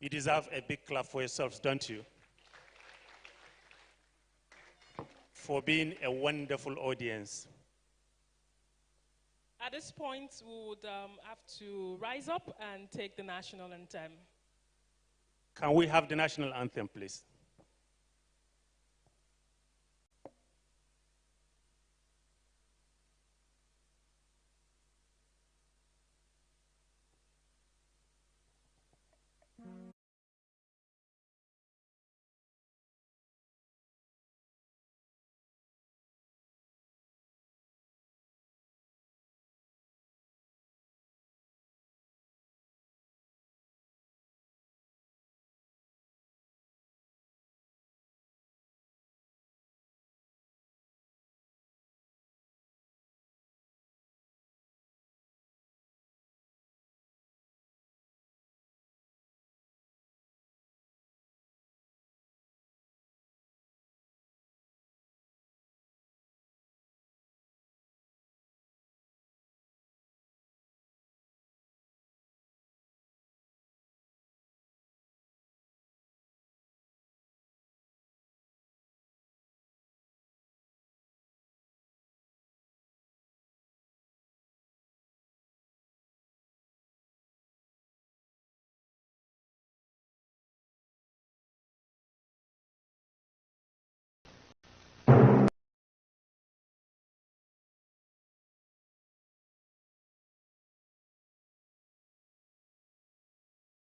You deserve a big clap for yourselves, don't you? For being a wonderful audience. At this point, we would have to rise up and take the national anthem. Can we have the national anthem, please?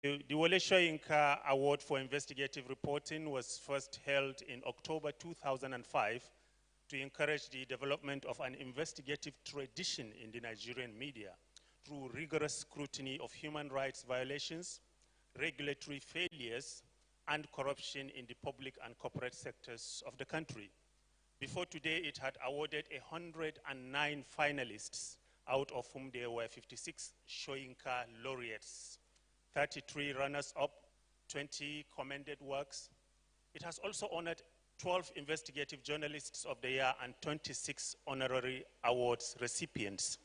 The Wole Soyinka Award for Investigative Reporting was first held in October 2005 to encourage the development of an investigative tradition in the Nigerian media through rigorous scrutiny of human rights violations, regulatory failures, and corruption in the public and corporate sectors of the country. Before today, it had awarded 109 finalists, out of whom there were 56 Soyinka laureates, 33 runners-up, 20 commended works. It has also honored 12 investigative journalists of the year and 26 honorary awards recipients.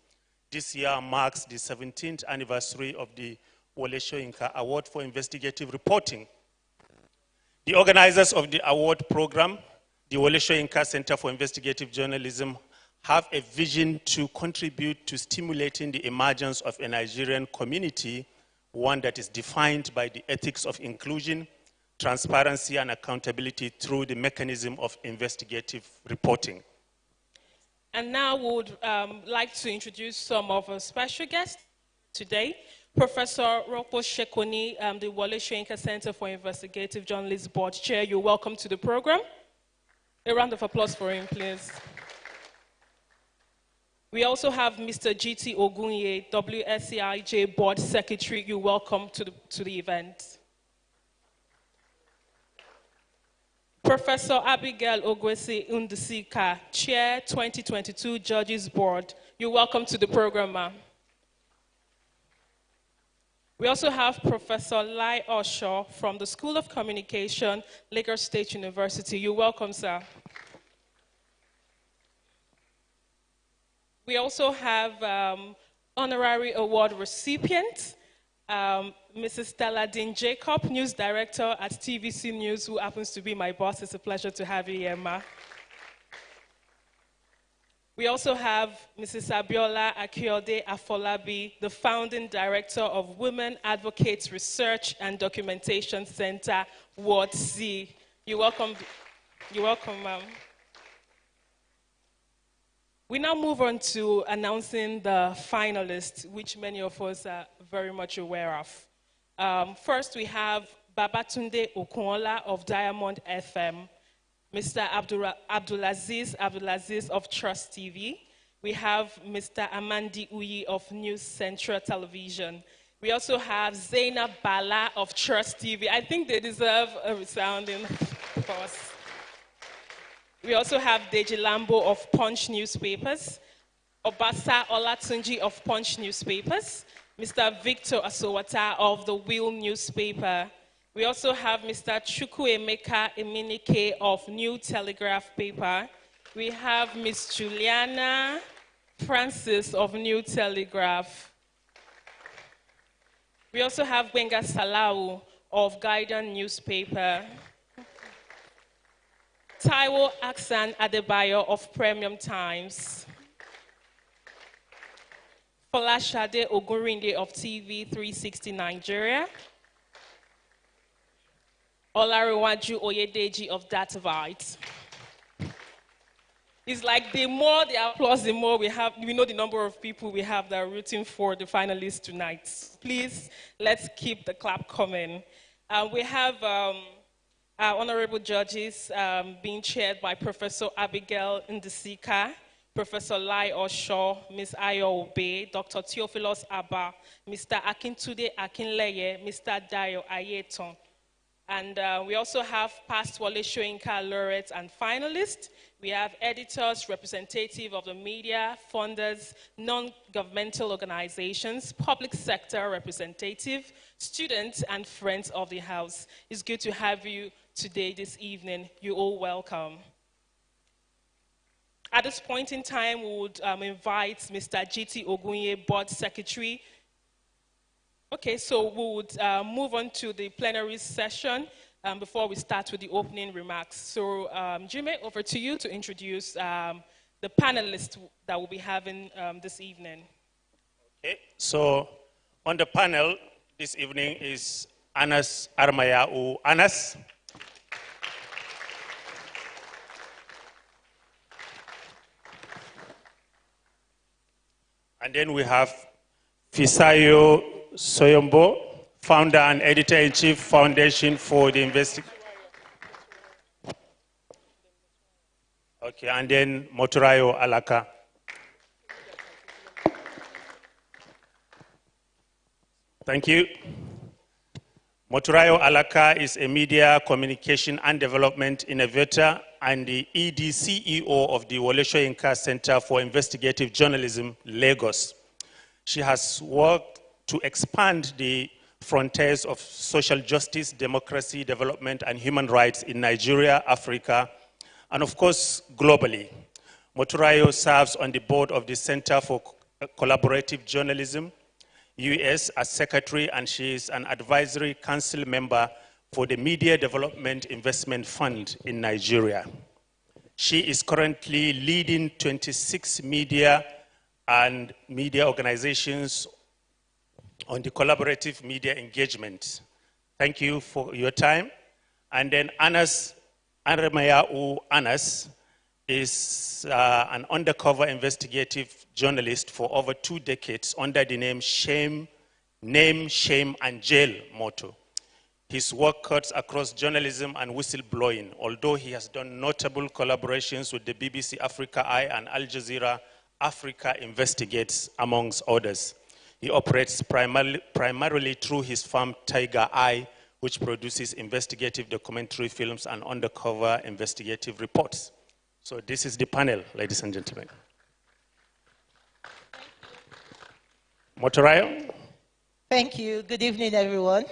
This year marks the 17th anniversary of the Wole Soyinka Award for Investigative Reporting. The organizers of the award program, the Wole Soyinka Center for Investigative Journalism, have a vision to contribute to stimulating the emergence of a Nigerian community, one that is defined by the ethics of inclusion, transparency, and accountability through the mechanism of investigative reporting. And now we would like to introduce some of our special guests today. Professor Rokpo Shekoni, the Wole Soyinka Center for Investigative Journalism Board Chair, you're welcome to the program. A round of applause for him, please. We also have Mr. G.T. Ogunye, WSCIJ Board Secretary. You're welcome to the event. Professor Abigail Ogwesi Undisika, Chair 2022 Judges Board. You're welcome to the program, ma'am. We also have Professor Lai Osho from the School of Communication, Lagos State University. You're welcome, sir. We also have honorary award recipient, Mrs. Stella Dean Jacob, News Director at TVC News, who happens to be my boss. It's a pleasure to have you here, ma. We also have Mrs. Abiola Akiode Afolabi, the founding director of Women Advocates Research and Documentation Center, Ward C. You're welcome, ma'am. We now move on to announcing the finalists, which many of us are very much aware of. First, we have Babatunde Okunola of Diamond FM, Mr. Abdulaziz of Trust TV. We have Mr. Amandi Uyi of News Central Television. We also have Zainab Bala of Trust TV. I think they deserve a resounding applause. We also have Deji Lambo of Punch Newspapers, Obasa Olatunji of Punch Newspapers, Mr. Victor Asowata of the Wheel Newspaper. We also have Mr. Chukwuemeka Eminike of New Telegraph Paper. We have Ms. Juliana Francis of New Telegraph. We also have Benga Salau of Guardian newspaper, Taiwo Aksan Adebayo of Premium Times, Folashade Ogurinde of TV 360 Nigeria, Olarewaju Oyedeji of Datavite. It's like the more the applause, the more we have, we know the number of people we have that are rooting for the finalists tonight. Please, let's keep the clap coming. We have our honorable judges being chaired by Professor Abigail Ndisika, Professor Lai Osho, Ms. Ayo Obe, Dr. Theophilus Abba, Mr. Akintude Akinleye, Mr. Dayo Ayeton. And we also have past Wole Soyinka laureates and finalists. We have editors, representative of the media, funders, non-governmental organizations, public sector representative, students, and friends of the house. It's good to have you today, this evening. You're all welcome. At this point in time, we would invite Mr. GT Ogunye, Board Secretary. Okay, so we would move on to the plenary session before we start with the opening remarks. So, Jimmy, over to you to introduce the panelists that we'll be having this evening. Okay, so on the panel this evening is Anas Armayau. Anas. And then we have Fisayo Soyombo, founder and editor-in-chief, Foundation for the Investigation. Okay, and then Moturayo Alaka. Thank you. Moturayo Alaka is a media, communication, and development innovator and the ED CEO of the Wole Soyinka Center for Investigative Journalism, Lagos. She has worked to expand the frontiers of social justice, democracy, development, and human rights in Nigeria, Africa, and of course, globally. Moturayo serves on the board of the Center for Collaborative Journalism, US, as secretary, and she is an advisory council member for the Media Development Investment Fund in Nigeria. She is currently leading 26 media and media organizations on the collaborative media engagement. Thank you for your time. And then Anas Armayau Anas is an undercover investigative journalist for over 2 decades under the name Shame, and Jail motto. His work cuts across journalism and whistleblowing, although he has done notable collaborations with the BBC Africa Eye and Al Jazeera Africa Investigates, amongst others. He operates primarily through his firm Tiger Eye, which produces investigative documentary films and undercover investigative reports. So this is the panel, ladies and gentlemen. Moturayo. Thank you. Good evening, everyone.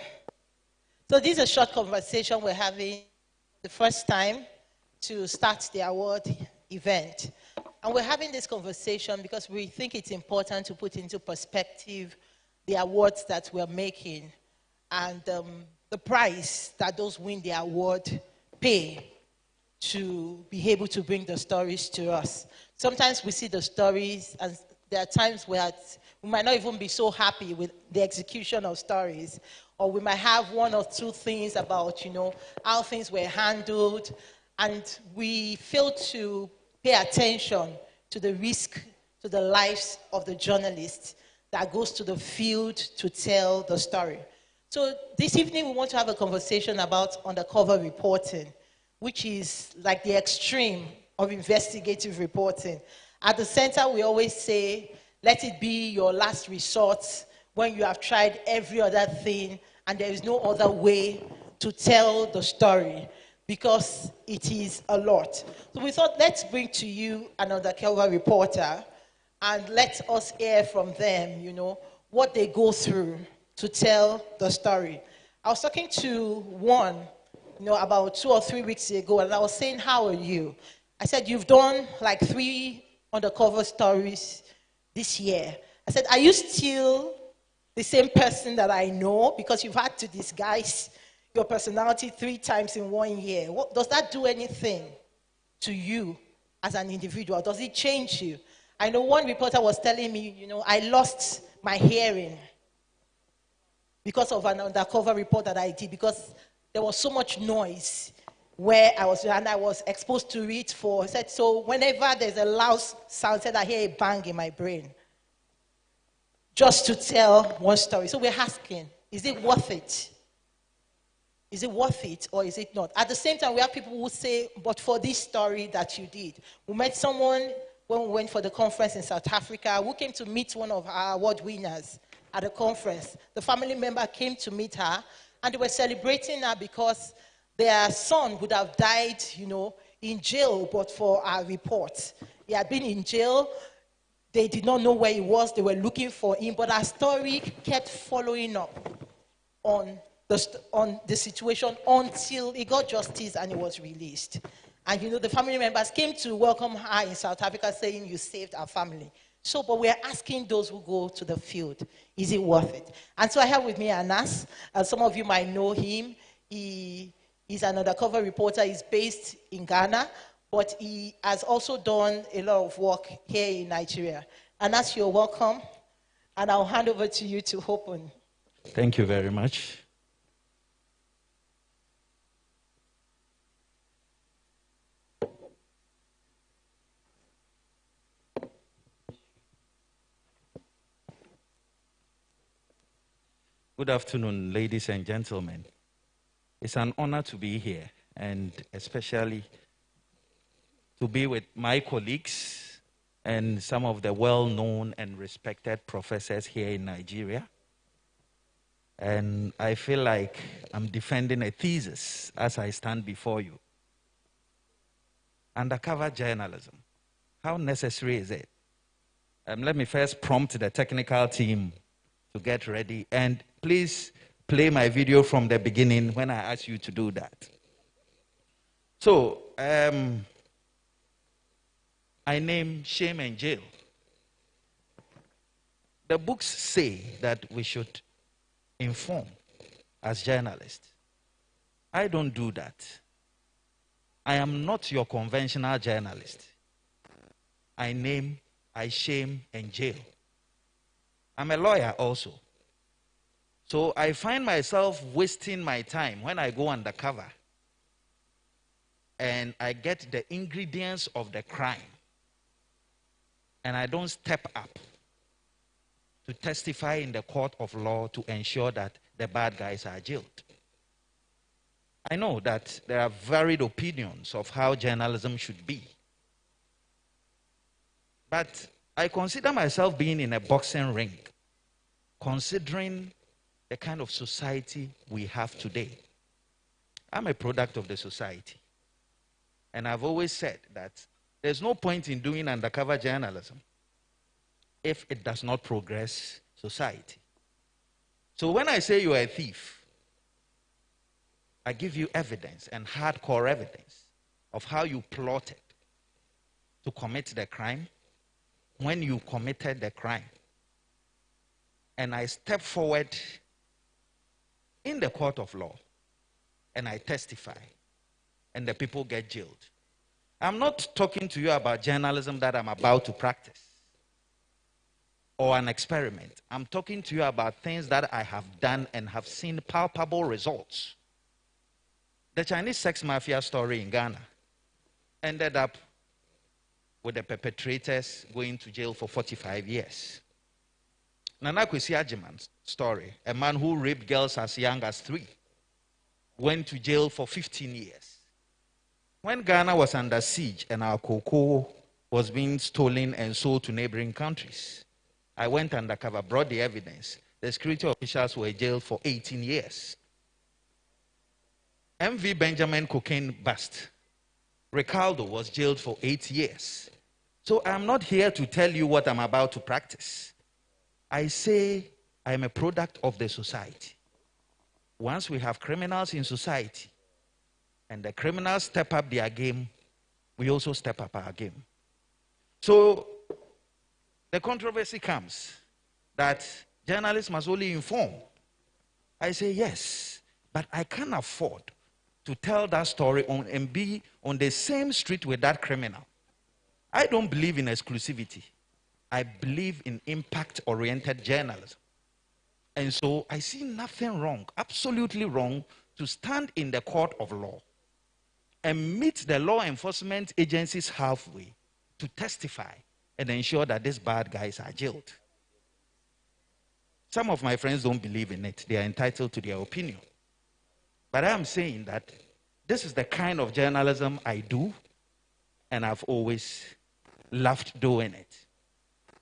So this is a short conversation we're having the first time to start the award event. And we're having this conversation because we think it's important to put into perspective the awards that we're making and the price that those win the award pay to be able to bring the stories to us. Sometimes we see the stories and there are times where we might not even be so happy with the execution of stories, or we might have 1 or 2 things about, how things were handled, and we fail to pay attention to the risk to the lives of the journalists that goes to the field to tell the story. So this evening we want to have a conversation about undercover reporting, which is like the extreme of investigative reporting. At the center we always say, let it be your last resort when you have tried every other thing and there is no other way to tell the story, because it is a lot. So we thought, let's bring to you an undercover reporter and let us hear from them, what they go through to tell the story. I was talking to one, about 2 or 3 weeks ago, and I was saying, how are you? I said, you've done like 3 undercover stories this year. I said, are you still the same person that I know? Because you've had to disguise your personality 3 times in 1 year. Does that do anything to you as an individual? Does it change you? I know one reporter was telling me, I lost my hearing because of an undercover report that I did, because there was so much noise where I was, and I was exposed to it for, said, so whenever there's a loud sound, said I hear a bang in my brain, just to tell one story. So we're asking, is it worth it? Is it worth it or is it not? At the same time, we have people who say, but for this story that you did, we met someone when we went for the conference in South Africa who came to meet one of our award winners at the conference. The family member came to meet her, and they were celebrating her because their son would have died, in jail, but for our report. He had been in jail. They did not know where he was. They were looking for him, but our story kept following up on the situation until he got justice and he was released. And the family members came to welcome her in South Africa, saying, you saved our family. So, but we're asking those who go to the field, is it worth it? And so I have with me Anas. Some of you might know him. He is an undercover reporter. He's based in Ghana, but he has also done a lot of work here in Nigeria. Anas, you're welcome. And I'll hand over to you to open. Thank you very much. Good afternoon, ladies and gentlemen. It's an honor to be here, and especially to be with my colleagues and some of the well-known and respected professors here in Nigeria. And I feel like I'm defending a thesis as I stand before you. Undercover journalism, how necessary is it? Let me first prompt the technical team to get ready, and please play my video from the beginning when I ask you to do that. So, I name shame and jail. The books say that we should inform as journalists. I don't do that. I am not your conventional journalist. I name, I shame, and jail. I'm a lawyer also. So I find myself wasting my time when I go undercover and I get the ingredients of the crime and I don't step up to testify in the court of law to ensure that the bad guys are jailed. I know that there are varied opinions of how journalism should be. But I consider myself being in a boxing ring, considering the kind of society we have today. I'm a product of the society. And I've always said that there's no point in doing undercover journalism if it does not progress society. So when I say you're a thief, I give you evidence and hardcore evidence of how you plotted to commit the crime, when you committed the crime. And I step forward in the court of law and I testify and the people get jailed. I'm not talking to you about journalism that I'm about to practice or an experiment. I'm talking to you about things that I have done and have seen palpable results. The Chinese sex mafia story in Ghana ended up with the perpetrators going to jail for 45 years. Nana Kwesi Agyeman's story, a man who raped girls as young as 3, went to jail for 15 years. When Ghana was under siege and our cocoa was being stolen and sold to neighboring countries, I went undercover, brought the evidence. The security officials were jailed for 18 years. MV Benjamin cocaine bust. Ricardo was jailed for 8 years. So I'm not here to tell you what I'm about to practice. I say I am a product of the society. Once we have criminals in society and the criminals step up their game, we also step up our game. So the controversy comes that journalists must only inform. I say yes, But I can't afford to tell that story and be on the same street with that criminal. I don't believe in exclusivity. I believe in impact-oriented journalism. And so I see nothing wrong, absolutely wrong, to stand in the court of law and meet the law enforcement agencies halfway to testify and ensure that these bad guys are jailed. Some of my friends don't believe in it. They are entitled to their opinion. But I am saying that this is the kind of journalism I do, and I've always loved doing it.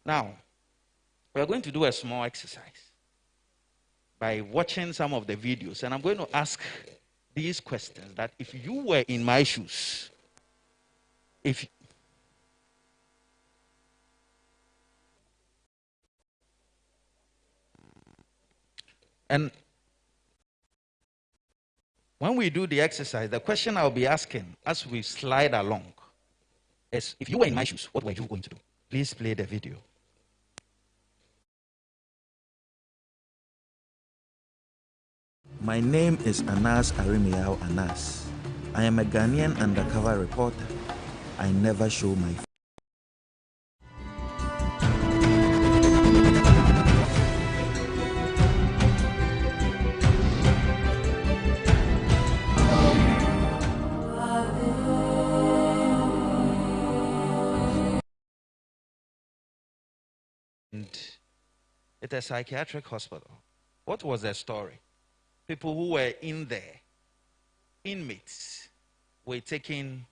Now, we are going to do a small exercise by watching some of the videos, and I'm going to ask these questions that if you were in my shoes, and when we do the exercise, the question I'll be asking as we slide along is, if you were in my shoes, what were you going to do? Please play the video. My name is Anas Arimiao Anas. I am a Ghanaian undercover reporter. I never show my face. It's a psychiatric hospital. What was the story? People who were in there, inmates, were taking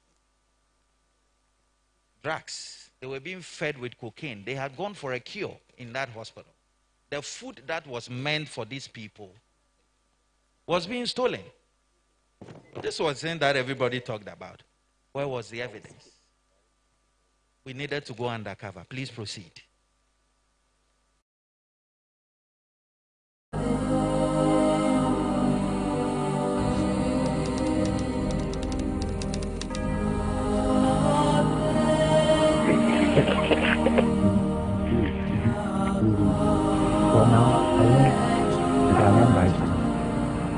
drugs. They were being fed with cocaine. They had gone for a cure in that hospital. The food that was meant for these people was being stolen. This was something that everybody talked about. Where was the evidence? We needed to go undercover. Please proceed.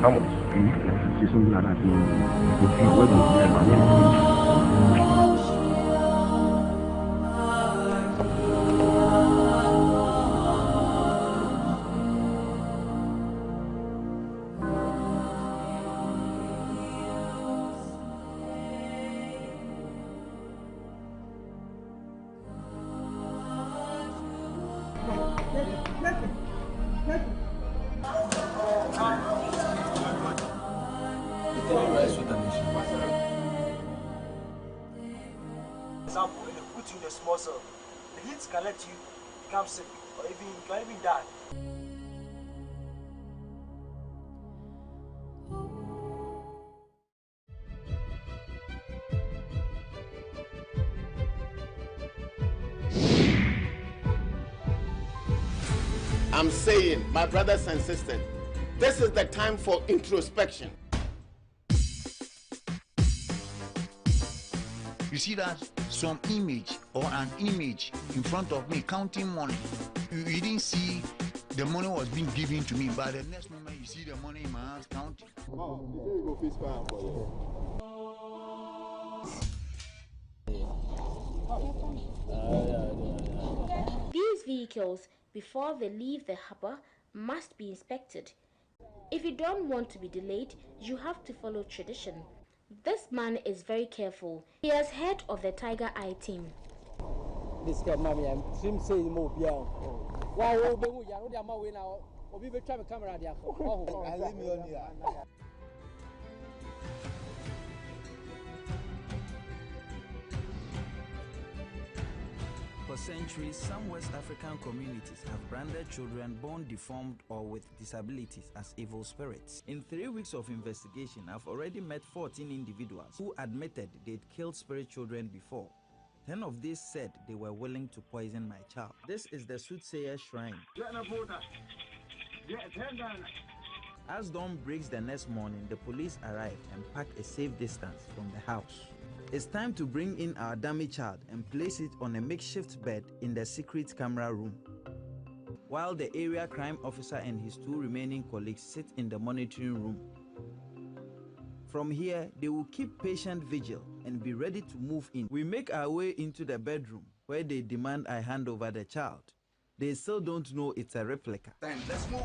How much? Example, when they put you in a small cell, the heat can let you become sick or even you can even die. I'm saying, my brothers and sisters, this is the time for introspection. You see that some image or an image in front of me counting money. You didn't see the money was being given to me, but the next moment you see the money in my hands counting. Oh, you say you go face fire for you. These vehicles, before they leave the harbor, must be inspected. If you don't want to be delayed, you have to follow tradition. This man is very careful. He is head of the Tiger Eye team. This guy, mommy, I'm saying more beyond. Why, oh, but we are not now. Or we will try to camera there. Oh, I leave me on here. For centuries, some West African communities have branded children born deformed or with disabilities as evil spirits. In 3 weeks of investigation, I've already met 14 individuals who admitted they'd killed spirit children before. 10 of these said they were willing to poison my child. This is the soothsayer shrine. As dawn breaks the next morning, the police arrive and pack a safe distance from the house. It's time to bring in our dummy child and place it on a makeshift bed in the secret camera room, while the area crime officer and his 2 remaining colleagues sit in the monitoring room. From here, they will keep patient vigil and be ready to move in. We make our way into the bedroom where they demand I hand over the child. They still don't know it's a replica. Then let's move.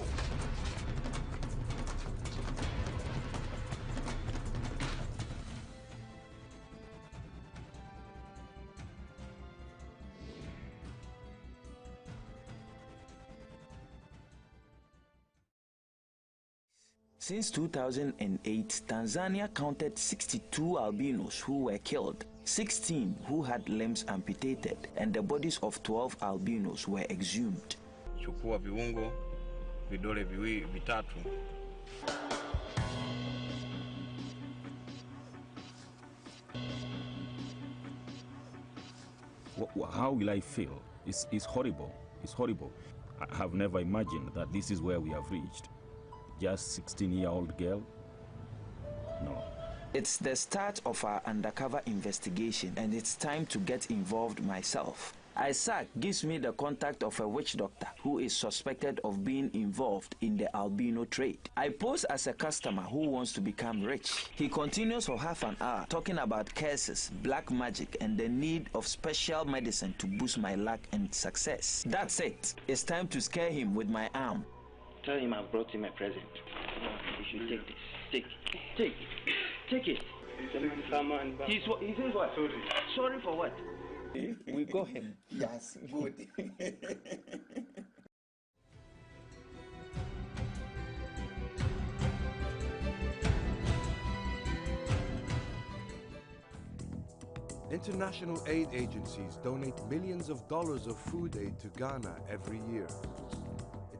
Since 2008, Tanzania counted 62 albinos who were killed, 16 who had limbs amputated, and the bodies of 12 albinos were exhumed. Chukua viungo, vidole vitatu. How will I feel? It's horrible. It's horrible. I have never imagined that this is where we have reached. Just 16-year-old girl? No. It's the start of our undercover investigation, and it's time to get involved myself. Isaac gives me the contact of a witch doctor who is suspected of being involved in the albino trade. I pose as a customer who wants to become rich. He continues for half an hour talking about curses, black magic, and the need of special medicine to boost my luck and success. That's it. It's time to scare him with my arm. Tell him I brought him a present. You should take this. Take it. He says what? Sorry for what? We got him. Yes, good. International aid agencies donate millions of dollars of food aid to Ghana every year.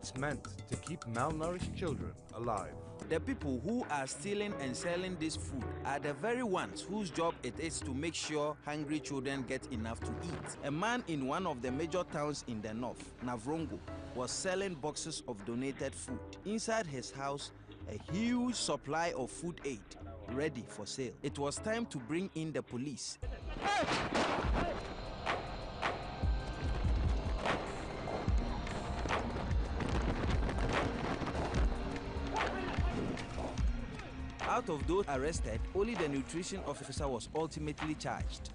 It's meant to keep malnourished children alive. The people who are stealing and selling this food are the very ones whose job it is to make sure hungry children get enough to eat. A man in one of the major towns in the north, Navrongo, was selling boxes of donated food. Inside his house, a huge supply of food aid ready for sale. It was time to bring in the police. Out of those arrested, only the nutrition officer was ultimately charged.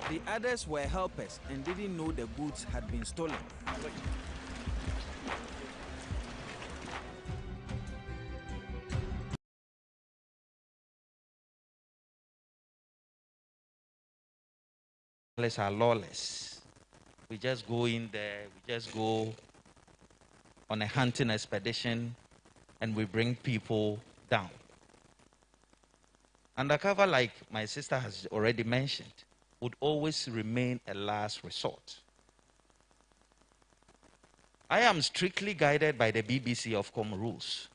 The others were helpers and didn't know the goods had been stolen. Are lawless. We just go in there, we just go on a hunting expedition, and we bring people down. Undercover, like my sister has already mentioned, would always remain a last resort. I am strictly guided by the BBC Ofcom rules,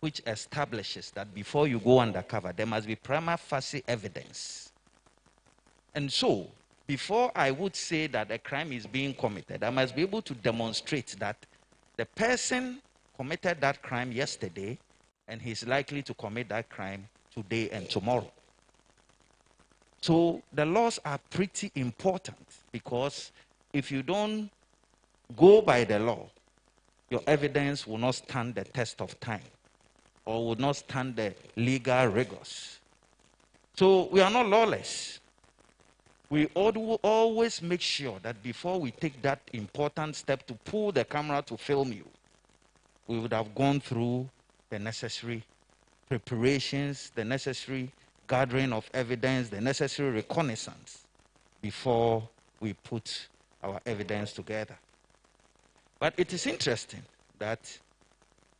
which establishes that before you go undercover, there must be prima facie evidence. And so, before I would say that a crime is being committed, I must be able to demonstrate that the person committed that crime yesterday, and he's likely to commit that crime today and tomorrow. So the laws are pretty important, because if you don't go by the law, your evidence will not stand the test of time or will not stand the legal rigors. So we are not lawless. We always make sure that before we take that important step to pull the camera to film you, we would have gone through the necessary preparations, the necessary gathering of evidence, the necessary reconnaissance before we put our evidence together. But it is interesting that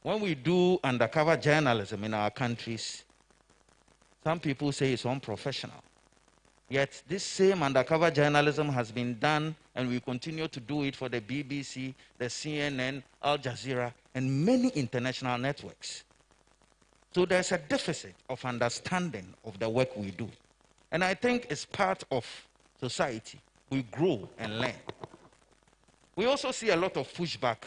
when we do undercover journalism in our countries, some people say it's unprofessional. Yet this same undercover journalism has been done, and we continue to do it for the BBC, the CNN, Al Jazeera, and many international networks. So there's a deficit of understanding of the work we do. And I think it's part of society. We grow and learn. We also see a lot of pushback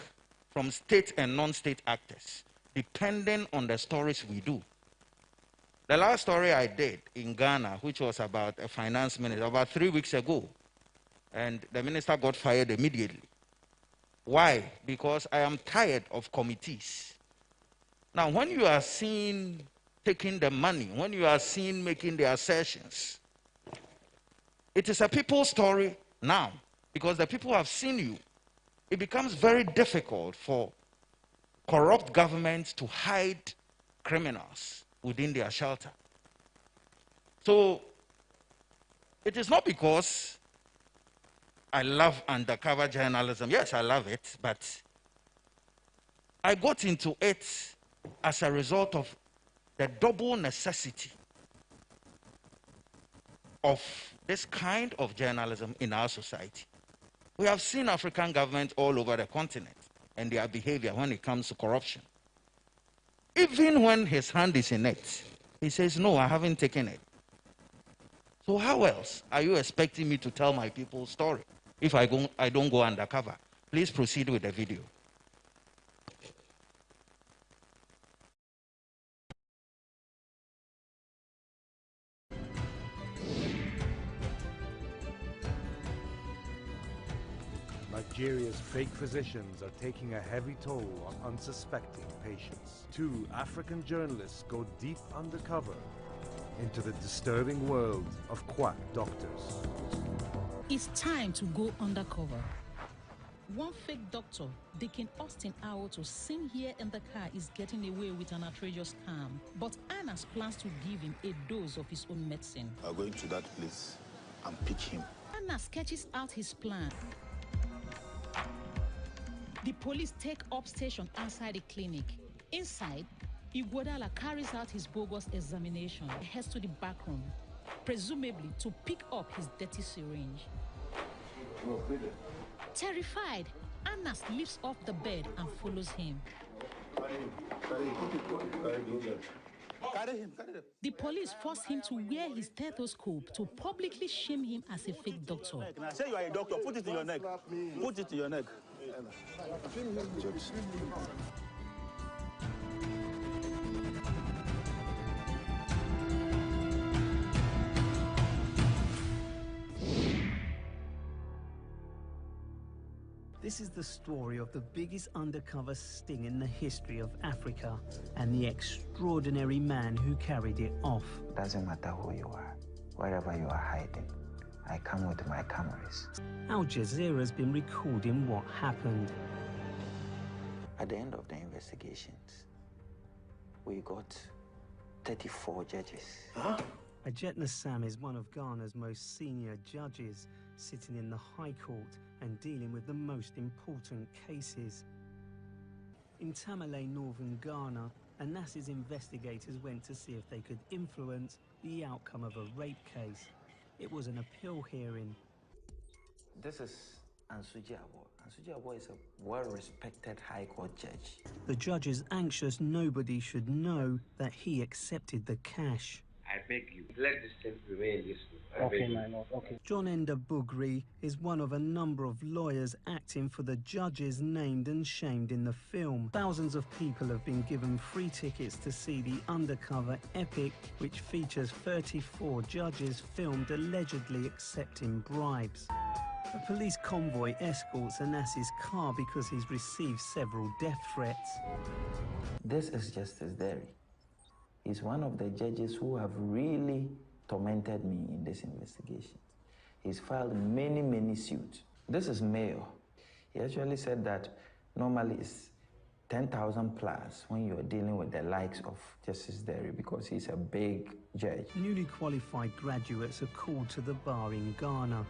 from state and non-state actors, depending on the stories we do. The last story I did in Ghana, which was about a finance minister, about 3 weeks ago, and the minister got fired immediately. Why? Because I am tired of committees. Now, when you are seeing taking the money, when you are seen making the assertions. It is a people's story now, because the people have seen you. It becomes very difficult for corrupt governments to hide criminals within their shelter. So it is not because I love undercover journalism. Yes, I love it, but I got into it as a result of the double necessity of this kind of journalism in our society. We have seen African governments all over the continent and their behavior when it comes to corruption. Even when his hand is in it, he says, no, I haven't taken it. So how else are you expecting me to tell my people's story if I don't go undercover? Please proceed with the video. Nigeria's fake physicians are taking a heavy toll on unsuspecting patients. 2 African journalists go deep undercover into the disturbing world of quack doctors. It's time to go undercover. One fake doctor, Deacon Austin Awoto, seen here in the car, is getting away with an outrageous scam. But Anas plans to give him a dose of his own medicine. I'll go into that place and pick him. Anas sketches out his plan. The police take up station outside the clinic. Inside, Iguodala carries out his bogus examination and heads to the back room, presumably to pick up his dirty syringe. Terrified, Anas lifts off the bed and follows him. The police force him to wear his stethoscope to publicly shame him as a fake doctor. I say you are a doctor, put it in your neck. Put it in your neck. This is the story of the biggest undercover sting in the history of Africa and the extraordinary man who carried it off. Doesn't matter who you are, wherever you are hiding, I come with my cameras. Al Jazeera's been recording what happened. At the end of the investigations, we got 34 judges. Huh? Ajet Nassam is one of Ghana's most senior judges, sitting in the High Court and dealing with the most important cases. In Tamale, northern Ghana, Anas's investigators went to see if they could influence the outcome of a rape case. It was an appeal hearing. This is Ansuji Abo. Ansuji Abo is a well-respected High Court judge. The judge is anxious nobody should know that he accepted the cash. I beg you, let this thing remain this way. Okay, my lord, okay. John Enda Bugri is one of a number of lawyers acting for the judges named and shamed in the film. Thousands of people have been given free tickets to see the undercover epic, which features 34 judges filmed allegedly accepting bribes. A police convoy escorts Anas's car because he's received several death threats. This is Justice Derry. He's one of the judges who have really tormented me in this investigation. He's filed many, many suits. This is Mayo. He actually said that normally it's 10,000 plus when you're dealing with the likes of Justice Derry because he's a big judge. Newly qualified graduates are called to the bar in Ghana.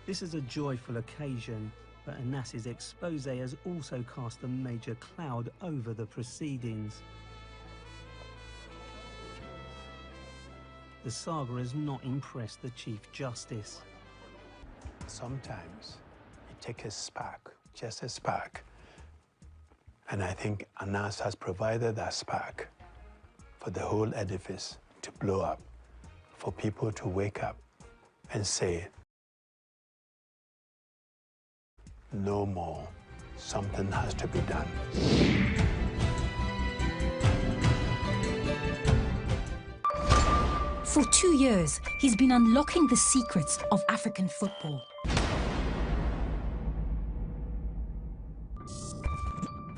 This is a joyful occasion, but Anas's expose has also cast a major cloud over the proceedings. The saga has not impressed the Chief Justice. Sometimes it takes a spark, just a spark. And I think Anas has provided that spark for the whole edifice to blow up, for people to wake up and say, no more, something has to be done. For 2 years, he's been unlocking the secrets of African football.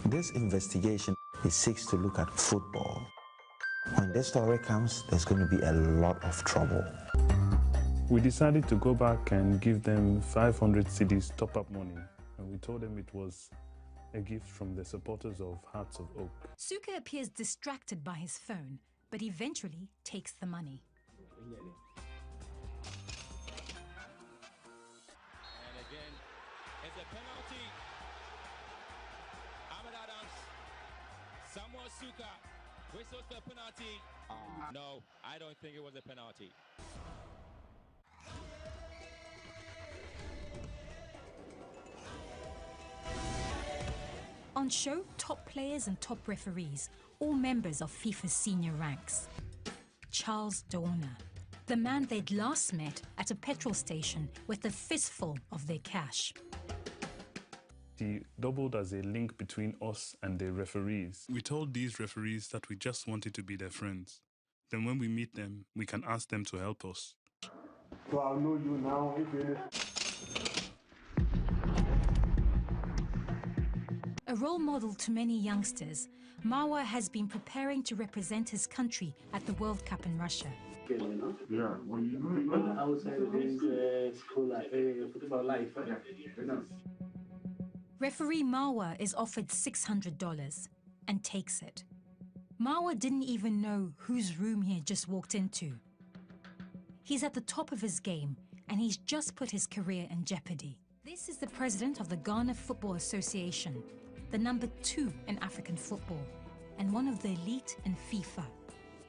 This investigation, it seeks to look at football When this story comes, there's going to be a lot of trouble. We decided to go back and give them 500 cedis top-up money, and we told them it was a gift from the supporters of Hearts of Oak. Suka appears distracted by his phone, but eventually takes the money. And again, it's a penalty. Ahmed Adams, Samuel Suka whistles the penalty. No, I don't think it was a penalty. On show, top players and top referees, all members of FIFA's senior ranks. Charles Dorner, the man they'd last met at a petrol station with a fistful of their cash. He doubled as a link between us and the referees. We told these referees that we just wanted to be their friends. Then when we meet them, we can ask them to help us. So I'll know you now if you A role model to many youngsters, Marwa has been preparing to represent his country at the World Cup in Russia. Yeah, outside school, football life. Referee Marwa is offered $600 and takes it. Marwa didn't even know whose room he had just walked into. He's at the top of his game and he's just put his career in jeopardy. This is the president of the Ghana Football Association, the number 2 in African football, and one of the elite in FIFA,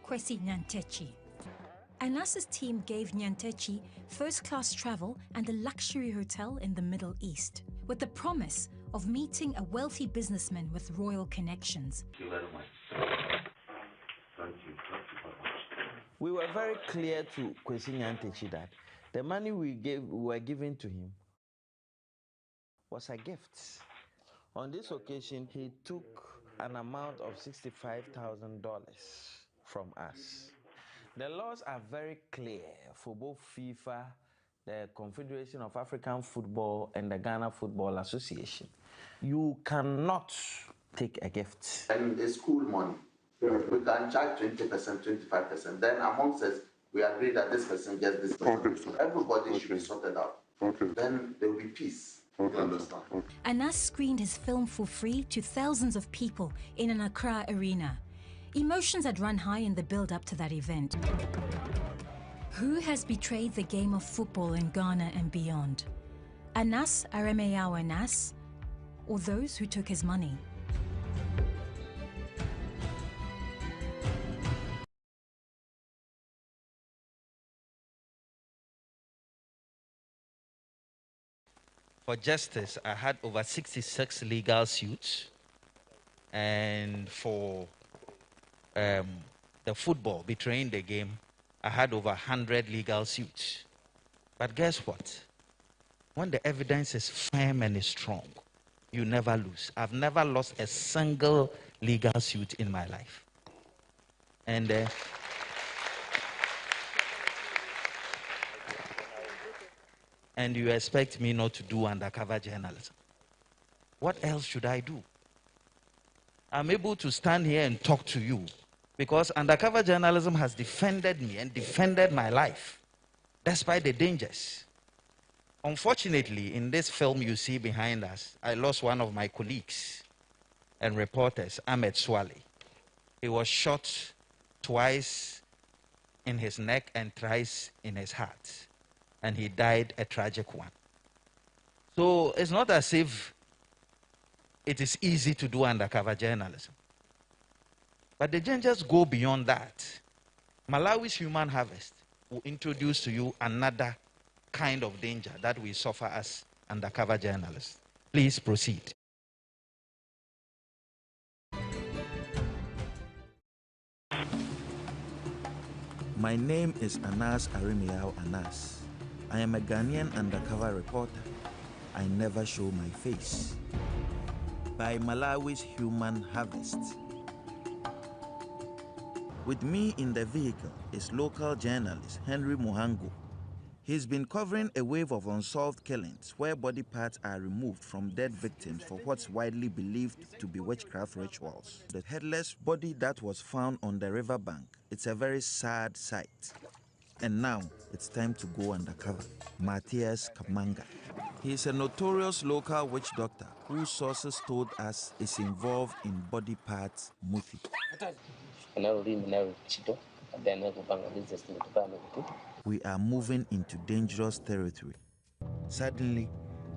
Kwesi Nyantechi. Anas's team gave Nyantechi first-class travel and a luxury hotel in the Middle East, with the promise of meeting a wealthy businessman with royal connections. Thank you very much. Thank you. We were very clear to Kwesi Nyantechi that the money we were giving to him was a gift. On this occasion, he took an amount of $65,000 from us. The laws are very clear for both FIFA, the Confederation of African Football, and the Ghana Football Association. You cannot take a gift. And the school money, we can charge 20%, 25%. Then amongst us, we agree that this person gets this person. So everybody should be sorted out. Then there will be peace. You understand? Anas screened his film for free to thousands of people in an Accra arena. Emotions had run high in the build-up to that event. Who has betrayed the game of football in Ghana and beyond? Anas Aremeyao Anas, or those who took his money? For justice, I had over 66 legal suits, and for the football, betraying the game, I had over 100 legal suits. But guess what? When the evidence is firm and is strong, you never lose. I've never lost a single legal suit in my life. And and you expect me not to do undercover journalism. What else should I do? I'm able to stand here and talk to you because undercover journalism has defended me and defended my life, despite the dangers. Unfortunately, in this film you see behind us, I lost one of my colleagues and reporters, Ahmed Swale. He was shot twice in his neck and thrice in his heart, and he died a tragic one. So it's not as if it is easy to do undercover journalism. But the dangers go beyond that. Malawi's Human Harvest will introduce to you another kind of danger that we suffer as undercover journalists. Please proceed. My name is Anas Aremeyao Anas. I am a Ghanaian undercover reporter. I never show my face. By Malawi's Human Harvest. With me in the vehicle is local journalist Henry Muhangu. He's been covering a wave of unsolved killings where body parts are removed from dead victims for what's widely believed to be witchcraft rituals. The headless body that was found on the riverbank, it's a very sad sight. And now, it's time to go undercover. Matthias Kamanga. He is a notorious local witch doctor whose sources told us is involved in body parts muthi. We are moving into dangerous territory. Suddenly,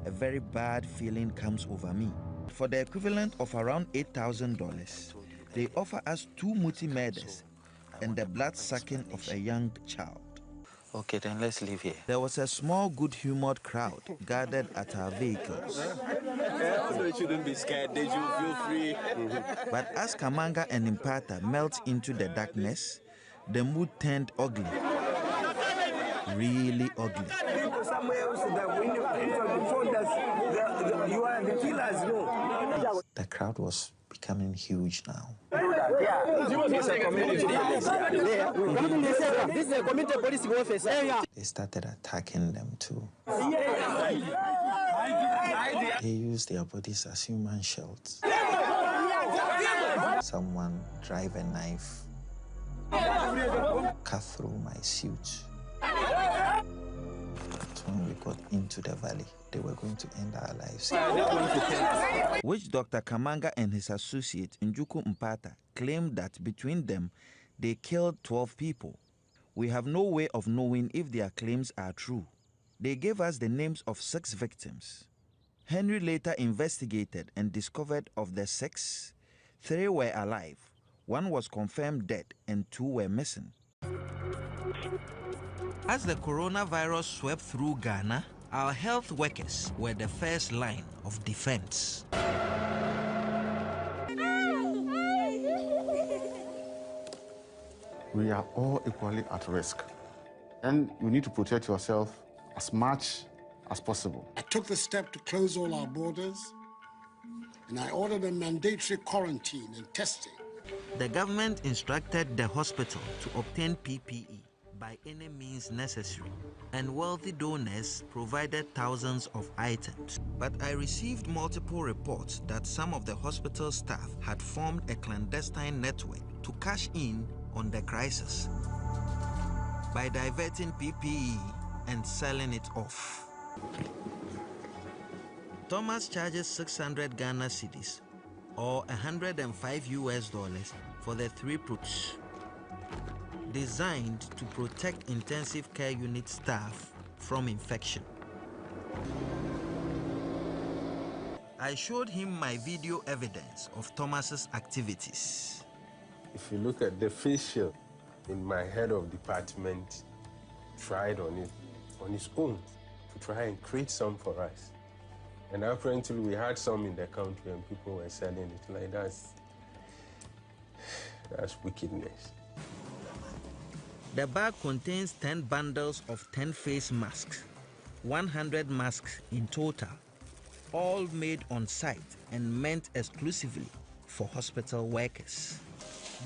a very bad feeling comes over me. For the equivalent of around $8,000, they offer us 2 muthi murders and the blood sucking of a young child. Okay, then let's leave here. There was a small, good-humored crowd gathered at our vehicles. You shouldn't be scared. They should feel free. But as Kamanga and Impata melt into the darkness, the mood turned ugly. Really ugly. The crowd was becoming huge now. It's a community police. This is a community police officer. They started attacking them too. They used their bodies as human shields. Someone drive a knife, cut through my suit. But when we got into the valley, they were going to end our lives. Witch Dr. Kamanga and his associate Njuku Mpata claimed that between them, they killed 12 people. We have no way of knowing if their claims are true. They gave us the names of 6 victims. Henry later investigated and discovered of the 6, 3 were alive, 1 was confirmed dead, and 2 were missing. As the coronavirus swept through Ghana, our health workers were the first line of defense. We are all equally at risk, and you need to protect yourself as much as possible. I took the step to close all our borders, and I ordered a mandatory quarantine and testing. The government instructed the hospital to obtain PPE by any means necessary, and wealthy donors provided thousands of items. But I received multiple reports that some of the hospital staff had formed a clandestine network to cash in on the crisis by diverting PPE and selling it off. Thomas charges 600 Ghana cedis or $105 for the 3 products, designed to protect intensive care unit staff from infection. I showed him my video evidence of Thomas's activities. If you look at the facial in my head of department, tried on it on his own to try and create some for us. And apparently we had some in the country and people were selling it. Like that's wickedness. The bag contains 10 bundles of 10 face masks, 100 masks in total, all made on site and meant exclusively for hospital workers.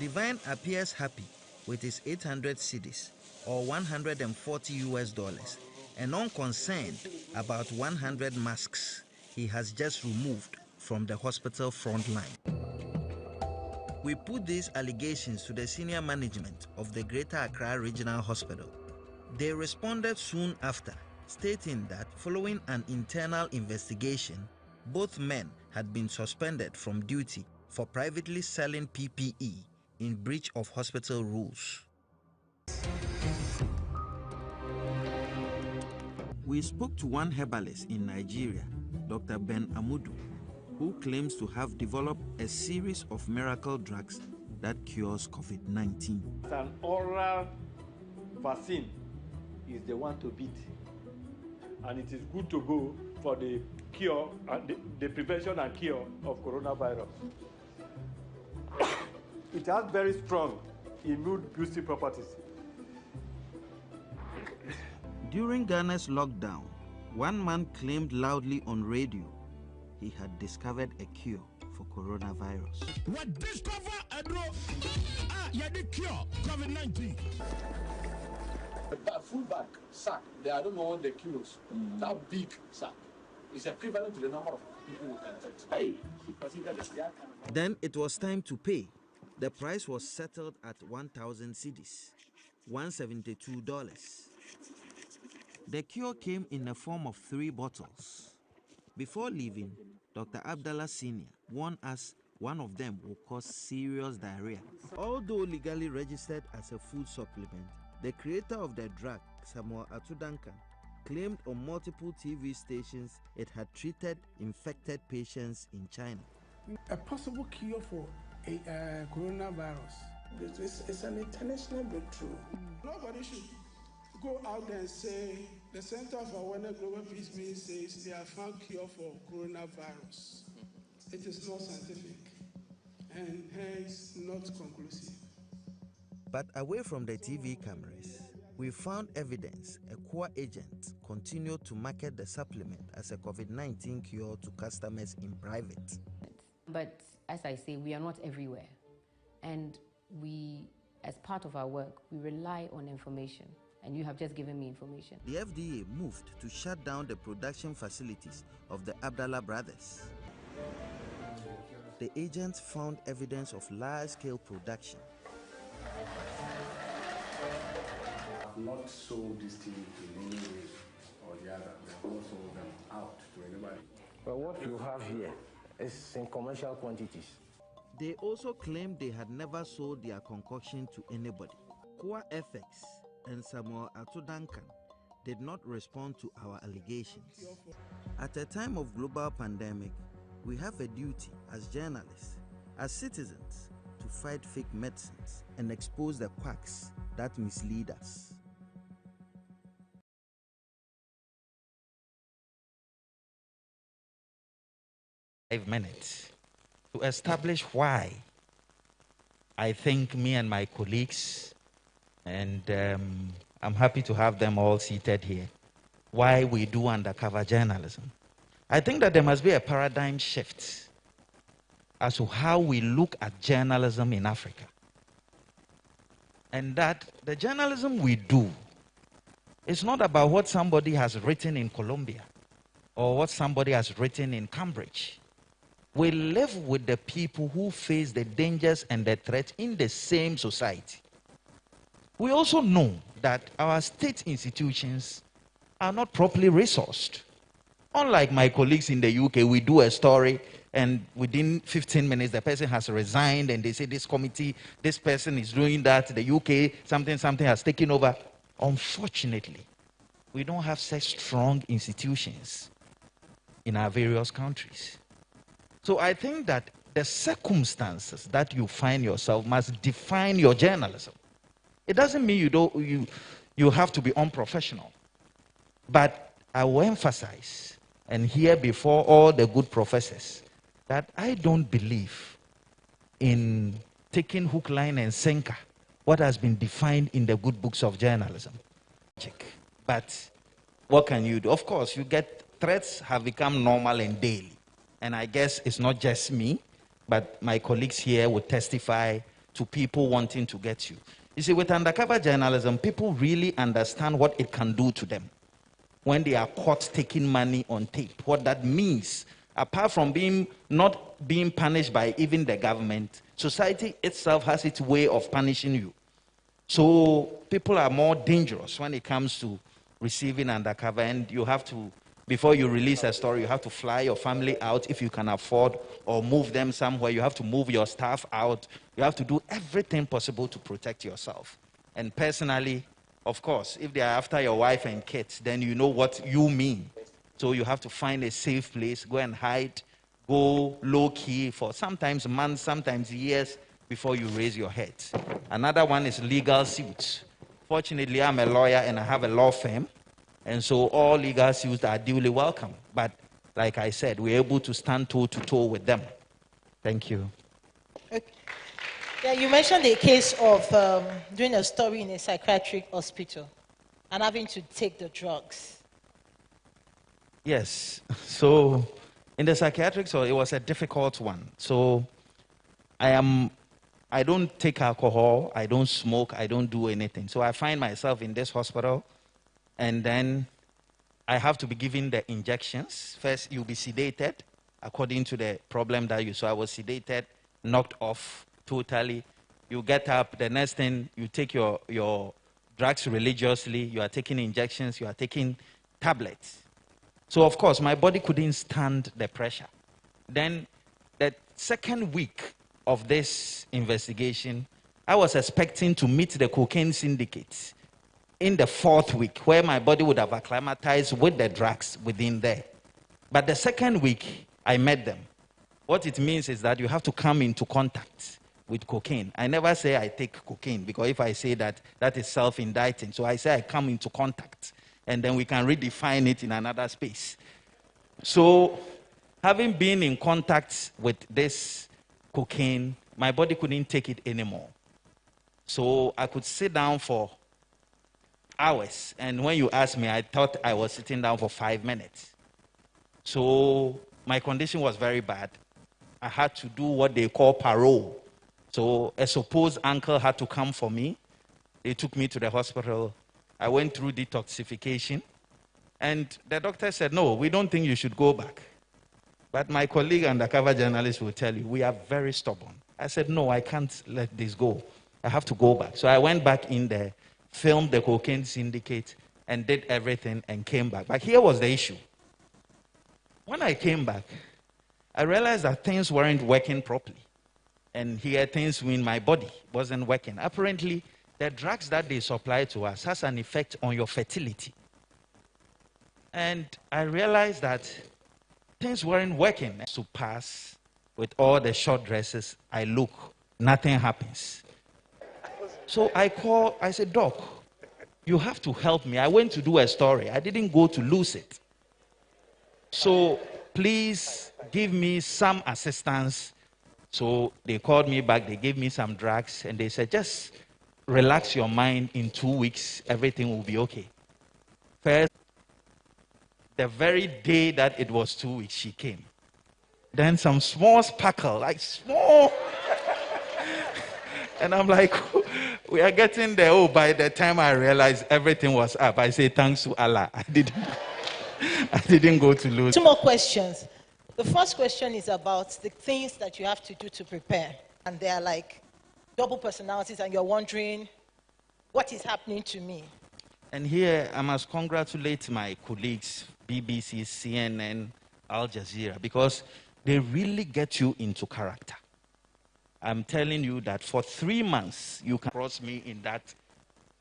Divine appears happy with his 800 cedis or $140 and unconcerned about 100 masks he has just removed from the hospital front line. We put these allegations to the senior management of the Greater Accra Regional Hospital. They responded soon after, stating that following an internal investigation, both men had been suspended from duty for privately selling PPE in breach of hospital rules. We spoke to one herbalist in Nigeria, Dr. Ben Amudu, who claims to have developed a series of miracle drugs that cures COVID-19. An oral vaccine is the one to beat, and it is good to go for the cure and the prevention and cure of coronavirus. It has very strong immune-boosting properties. During Ghana's lockdown, one man claimed loudly on radio he had discovered a cure for coronavirus. What discover a drug? Yeah, the cure COVID-19. bag, sack, I don't know the kilos, that big sack is equivalent to the number of people who can take. Then it was time to pay. The price was settled at 1,000 cedis, $172. The cure came in the form of 3 bottles. Before leaving, Dr. Abdallah Sr. warned us one of them will cause serious diarrhea. Although legally registered as a food supplement, the creator of the drug, Samuel Atuduncan, claimed on multiple TV stations it had treated infected patients in China. A possible cure for a coronavirus. It's an international breakthrough. Nobody should go out there and say the Center for Awareness Global Peace Meeting says they have found cure for coronavirus. It is not scientific and hence not conclusive. But away from the TV cameras, we found evidence a core agent continued to market the supplement as a COVID-19 cure to customers in private. But as I say, we are not everywhere. And we, as part of our work, we rely on information. And you have just given me information. The FDA moved to shut down the production facilities of the Abdallah brothers. The agents found evidence of large-scale production. I've not sold this thing in any way or the other. We have not sold them out to anybody. But what you have here is in commercial quantities. They also claimed they had never sold their concoction to anybody. Kwa FX and Samuel Atuduncan did not respond to our allegations. At a time of global pandemic, we have a duty as journalists, as citizens, to fight fake medicines and expose the quacks that mislead us. Five minutes to establish why I think me and my colleagues, and I'm happy to have them all seated here, why we do undercover journalism. I think that there must be a paradigm shift as to how we look at journalism in Africa. And that the journalism we do is not about what somebody has written in Colombia or what somebody has written in Cambridge. We live with the people who face the dangers and the threats in the same society. We also know that our state institutions are not properly resourced. Unlike my colleagues in the UK, we do a story and within 15 minutes the person has resigned and they say this committee, this person is doing that, the UK, something has taken over. Unfortunately, we don't have such strong institutions in our various countries. So I think that the circumstances that you find yourself must define your journalism. It doesn't mean you have to be unprofessional. But I will emphasize, and here before all the good professors, that I don't believe in taking hook, line, and sinker what has been defined in the good books of journalism. But what can you do? Of course, you get threats have become normal and daily. And I guess it's not just me, but my colleagues here would testify to people wanting to get you. You see, with undercover journalism, people really understand what it can do to them when they are caught taking money on tape. What that means, apart from not being punished by even the government, society itself has its way of punishing you. So people are more dangerous when it comes to receiving undercover, and you have to, before you release a story, you have to fly your family out if you can afford, or move them somewhere. You have to move your staff out. You have to do everything possible to protect yourself. And personally, of course, if they are after your wife and kids, then you know what you mean. So you have to find a safe place, go and hide, go low-key for sometimes months, sometimes years before you raise your head. Another one is legal suits. Fortunately, I'm a lawyer and I have a law firm. And so all legal suits are duly welcome. But like I said, we're able to stand toe-to-toe with them. Thank you. Okay. Yeah, you mentioned the case of doing a story in a psychiatric hospital and having to take the drugs. Yes. So in the psychiatric, so it was a difficult one. So I don't take alcohol, I don't smoke, I don't do anything. So I find myself in this hospital and then I have to be given the injections. First, you'll be sedated according to the problem that you saw. I was sedated, knocked off totally. You get up, the next thing, you take your drugs religiously, you are taking injections, you are taking tablets. So, of course, my body couldn't stand the pressure. Then, the second week of this investigation, I was expecting to meet the cocaine syndicate in the 4th week, where my body would have acclimatized with the drugs within there. But the second week, I met them. What it means is that you have to come into contact with cocaine. I never say I take cocaine, because if I say that, that is self-indicting. So I say I come into contact, and then we can redefine it in another space. So, having been in contact with this cocaine, my body couldn't take it anymore. So I could sit down for hours. And when you asked me, I thought I was sitting down for 5 minutes. So my condition was very bad. I had to do what they call parole. So a supposed uncle had to come for me. They took me to the hospital. I went through detoxification. And the doctor said, no, we don't think you should go back. But my colleague, undercover journalist, will tell you, we are very stubborn. I said, no, I can't let this go. I have to go back. So I went back in there, filmed the cocaine syndicate, and did everything and came back. But here was the issue. When I came back, I realized that things weren't working properly. And here things in my body wasn't working. Apparently, the drugs that they supply to us has an effect on your fertility. And I realized that things weren't working. To pass with all the short dresses, I look, nothing happens. So I said, Doc, you have to help me. I went to do a story. I didn't go to lose it. So please give me some assistance. So they called me back. They gave me some drugs. And they said, just relax your mind. In 2 weeks, everything will be okay. First, the very day that it was 2 weeks, she came. Then some small sparkle, like small. And I'm like, we are getting there. Oh, by the time I realized everything was up, I say, thanks to Allah. I didn't go to lose. 2 more questions. The first question is about the things that you have to do to prepare. And they are like double personalities, and you're wondering, what is happening to me? And here, I must congratulate my colleagues, BBC, CNN, Al Jazeera, because they really get you into character. I'm telling you that for 3 months, you can cross me in that,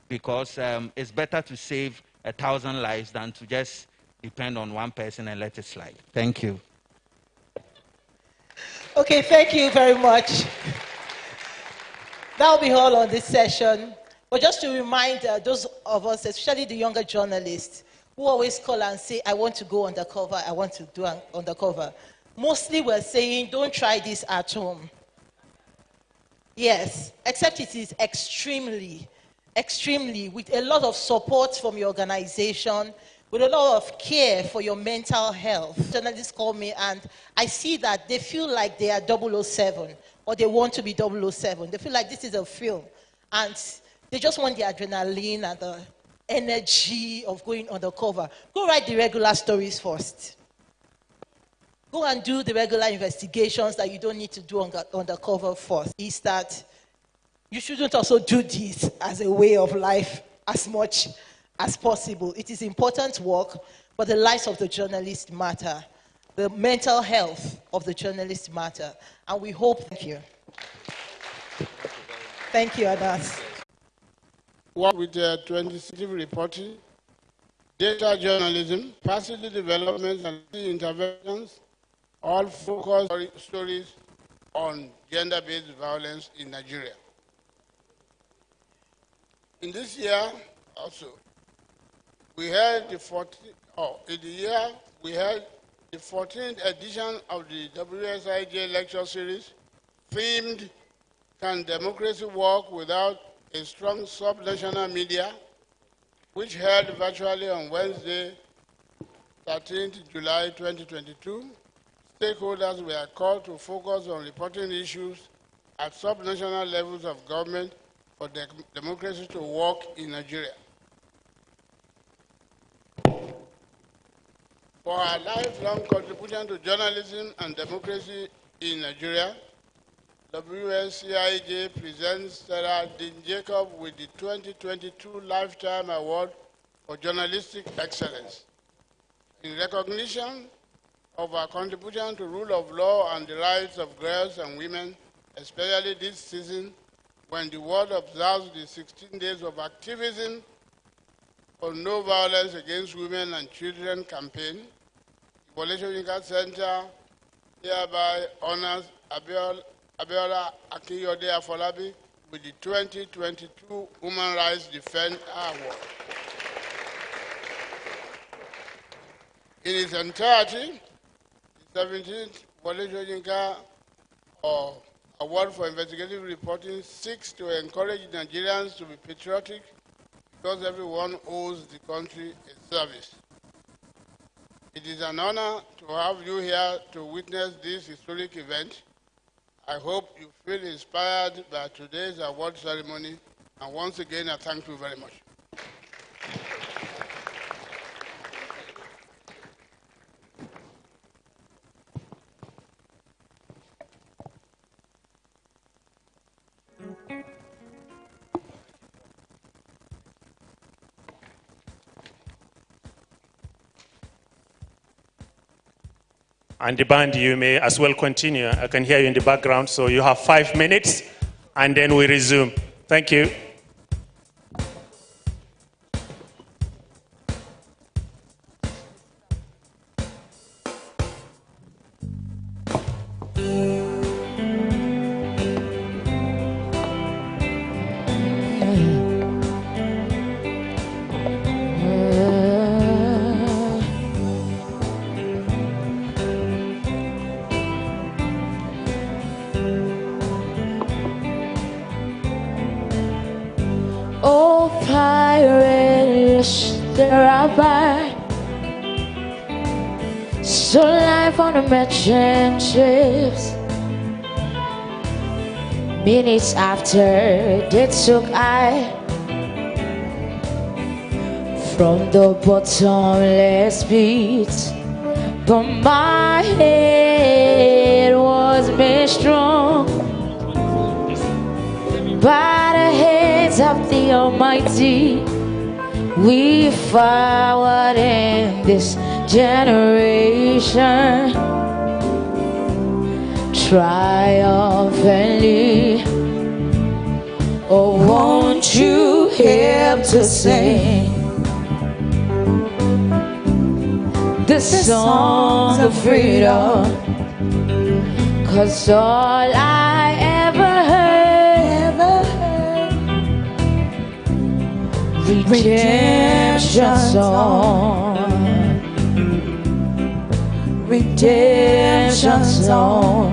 because it's better to save 1,000 lives than to just depend on one person and let it slide. Thank you. Okay, thank you very much. That will be all on this session. But just to remind those of us, especially the younger journalists, who always call and say, I want to go undercover, I want to do undercover. Mostly we're saying, don't try this at home. Yes, except it is extremely, with a lot of support from your organization, with a lot of care for your mental health. Journalists call me and I see that they feel like they are 007 or they want to be 007. They feel like this is a film and they just want the adrenaline and the energy of going undercover. Go write the regular stories first. Go and do the regular investigations that you don't need to do undercover first. Is that you shouldn't also do this as a way of life as much as possible. It is important work, but the lives of the journalists matter. The mental health of the journalists matter. And we hope, thank you. Thank you, Anas. Work with 20 reporting, data journalism, capacity development and interventions, all focus stories on gender-based violence in Nigeria. In this year, also, we held the 14th edition of the WSIJ lecture series, themed Can Democracy Work Without a Strong Subnational Media, which held virtually on Wednesday, 13th July 2022. Stakeholders were called to focus on reporting issues at subnational levels of government for democracy to work in Nigeria. for her lifelong contribution to journalism and democracy in Nigeria. WSCIJ presents Sarah Dean Jacob with the 2022 Lifetime Award for Journalistic Excellence. In recognition of her contribution to rule of law and the rights of girls and women, especially this season when the world observes the 16 days of activism for no violence against women and children campaign, the Wole Soyinka Center hereby honors Abiola Akiyode Afolabi with the 2022 Human Rights Defender Award. In its entirety, the 17th Wole Soyinka Award for Investigative Reporting seeks to encourage Nigerians to be patriotic because everyone owes the country a service. It is an honor to have you here to witness this historic event. I hope you feel inspired by today's award ceremony, and once again, I thank you very much. And the band, you may as well continue. I can hear you in the background, so you have 5 minutes, and then we resume. Thank you. Oh, pirates, there are by. So life on the merchant ships. Minutes after they took I from the bottomless pit, but my head was made strong by the hands of the Almighty. We forward in this generation triumphantly. Oh, won't you help to sing the songs of freedom? 'Cause all I ever heard, redemption song, redemption song.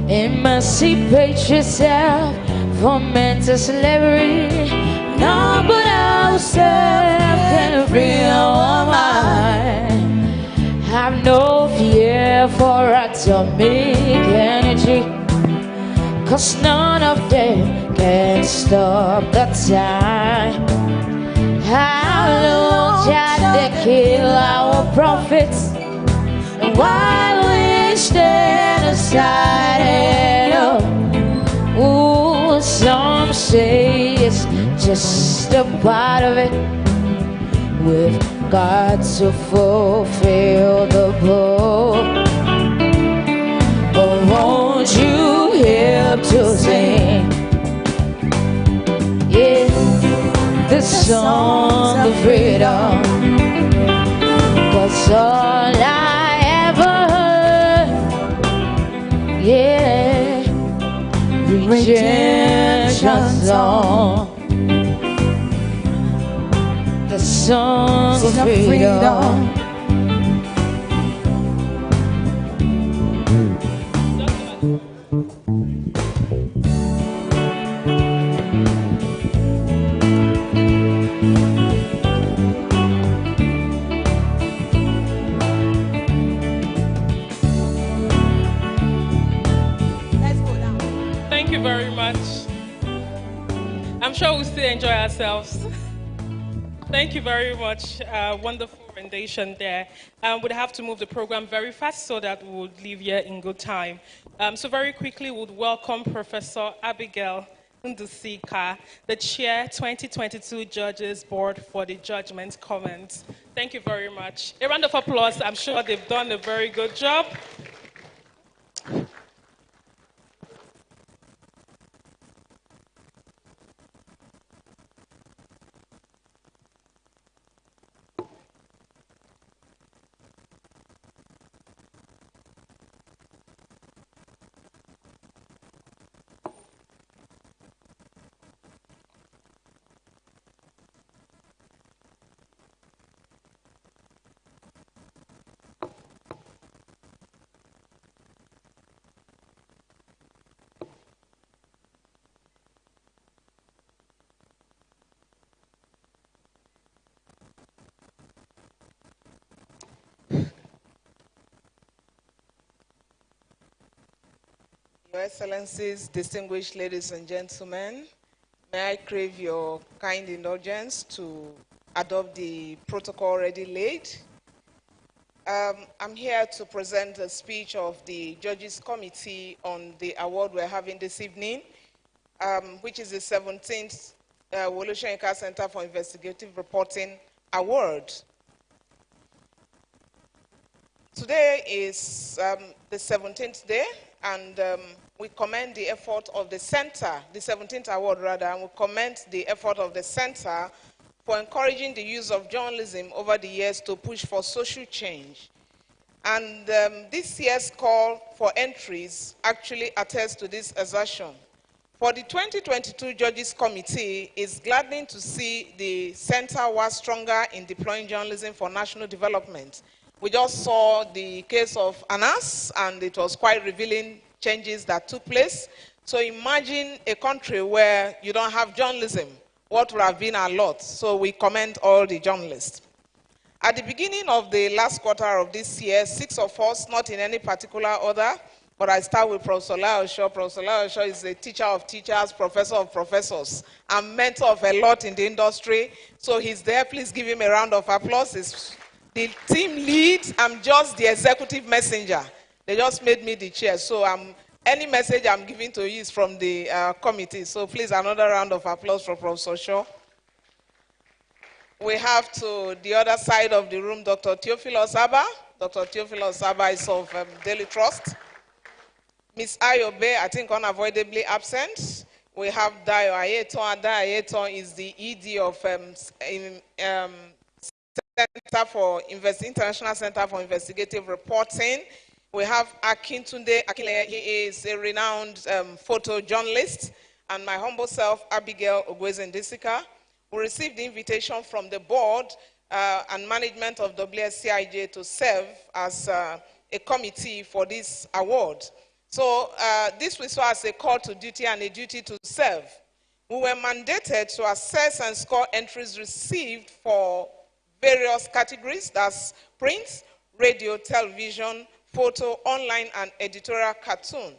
Emancipate yourself from mental slavery. None but ourselves can free our mind. Have no fear for atomic energy, 'cause none of them can stop the time. How long shall they kill our prophets while we stand aside and look? Ooh, some say it's just a part of it. We've got to fulfill the book. Oh, won't you help to sing, yeah, the songs of freedom? 'Cause all I ever heard, yeah, redemption song, the songs of freedom. Thank you very much. I'm sure we'll still enjoy ourselves. Thank you very much. Wonderful rendition there. We'd have to move the program very fast so that we would leave here in good time. So very quickly, we'd welcome Professor Abigail Ndusika, the Chair 2022 Judges Board for the judgment comments. Thank you very much. A round of applause. I'm sure they've done a very good job. Your Excellencies, distinguished ladies and gentlemen, may I crave your kind indulgence to adopt the protocol already laid. I'm here to present a speech of the Judges Committee on the award we're having this evening, which is the 17th Wole Soyinka Center for Investigative Reporting Award. Today is the 17th day, and we commend the effort of the center, the 17th award rather, and we commend the effort of the center for encouraging the use of journalism over the years to push for social change. And this year's call for entries actually attests to this assertion. For the 2022 Judges Committee, it's gladdening to see the center was stronger in deploying journalism for national development. We just saw the case of Anas, and it was quite revealing changes that took place. So imagine a country where you don't have journalism. What would have been a lot? So we commend all the journalists. At the beginning of the last quarter of this year, 6 of us, not in any particular order, but I start with Professor Laosho. Professor Laosho is a teacher of teachers, professor of professors, and mentor of a lot in the industry. So he's there. Please give him a round of applause. He's the team lead. I'm just the executive messenger. They just made me the chair. So any message I'm giving to you is from the committee. So please, another round of applause for Professor Shaw. We have to the other side of the room Dr. Theophilus Abba. Dr. Theophilus Abba is of Daily Trust. Ms. Ayobe, I think unavoidably absent. We have Dayo Ayeton. Dayo Ayeton is the ED of International Center for Investigative Reporting. We have Akintunde Akile. He is a renowned photojournalist. And my humble self, Abigail Ogweze-Ndisika. We received the invitation from the board and management of WSCIJ to serve as a committee for this award. So this we saw as a call to duty and a duty to serve. We were mandated to assess and score entries received for various categories, that's print, radio, television, photo, online, and editorial cartoon.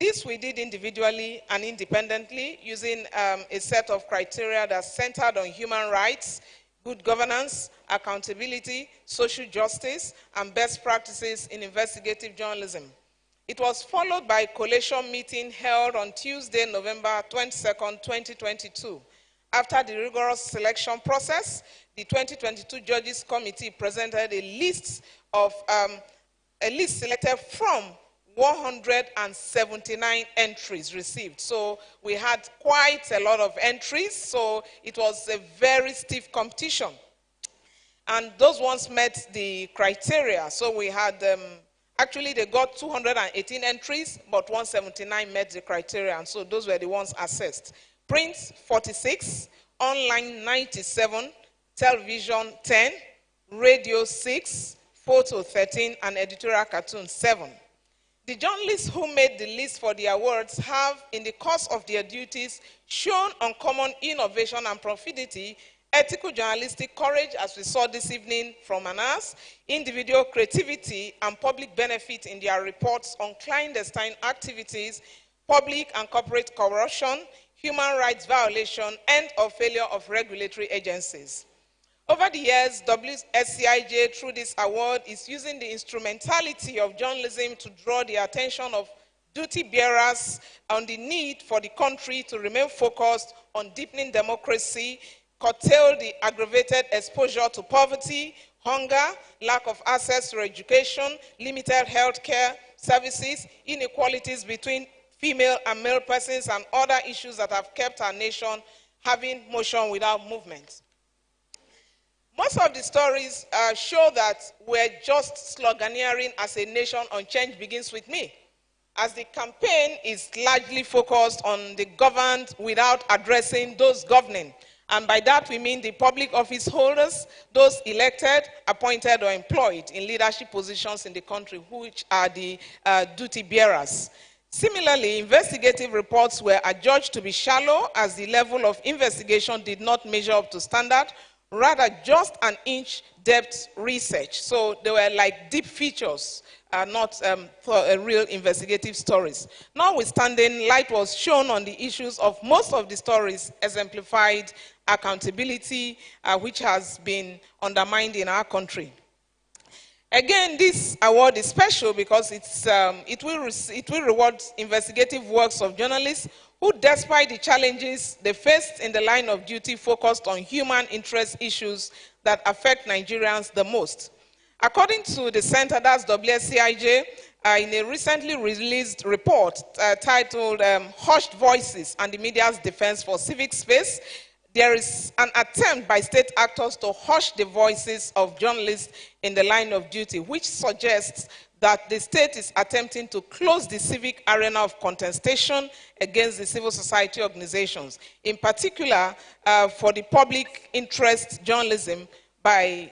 This we did individually and independently using a set of criteria that's centered on human rights, good governance, accountability, social justice, and best practices in investigative journalism. It was followed by a collation meeting held on Tuesday, November 22nd, 2022. After the rigorous selection process, the 2022 Judges Committee presented a list selected from 179 entries received. So we had quite a lot of entries, so it was a very stiff competition. And those ones met the criteria. So we had, actually they got 218 entries, but 179 met the criteria, and so those were the ones assessed. Print, 46, online, 97, television, 10, radio, 6, photo, 13, and editorial cartoon, 7. The journalists who made the list for the awards have, in the course of their duties, shown uncommon innovation and profidity, ethical journalistic courage, as we saw this evening from Anas, individual creativity, and public benefit in their reports on clandestine activities, public and corporate corruption, human rights violation, and or failure of regulatory agencies. Over the years, WSCIJ, through this award, is using the instrumentality of journalism to draw the attention of duty bearers on the need for the country to remain focused on deepening democracy, curtail the aggravated exposure to poverty, hunger, lack of access to education, limited health care services, inequalities between female and male persons, and other issues that have kept our nation having motion without movement. Most of the stories show that we're just sloganeering as a nation on change begins with me, as the campaign is largely focused on the governed without addressing those governing. And by that we mean the public office holders, those elected, appointed, or employed in leadership positions in the country, which are the duty bearers. Similarly, investigative reports were adjudged to be shallow as the level of investigation did not measure up to standard, rather just an inch depth research. So they were like deep features, not real investigative stories. Notwithstanding, light was shown on the issues of most of the stories, exemplified accountability, which has been undermined in our country. Again, this award is special because it will reward investigative works of journalists who, despite the challenges they faced in the line of duty, focused on human interest issues that affect Nigerians the most. According to the center, that's WSCIJ, in a recently released report titled Hushed Voices and the Media's Defense for Civic Space, there is an attempt by state actors to hush the voices of journalists in the line of duty, which suggests that the state is attempting to close the civic arena of contestation against the civil society organizations, in particular for the public interest journalism by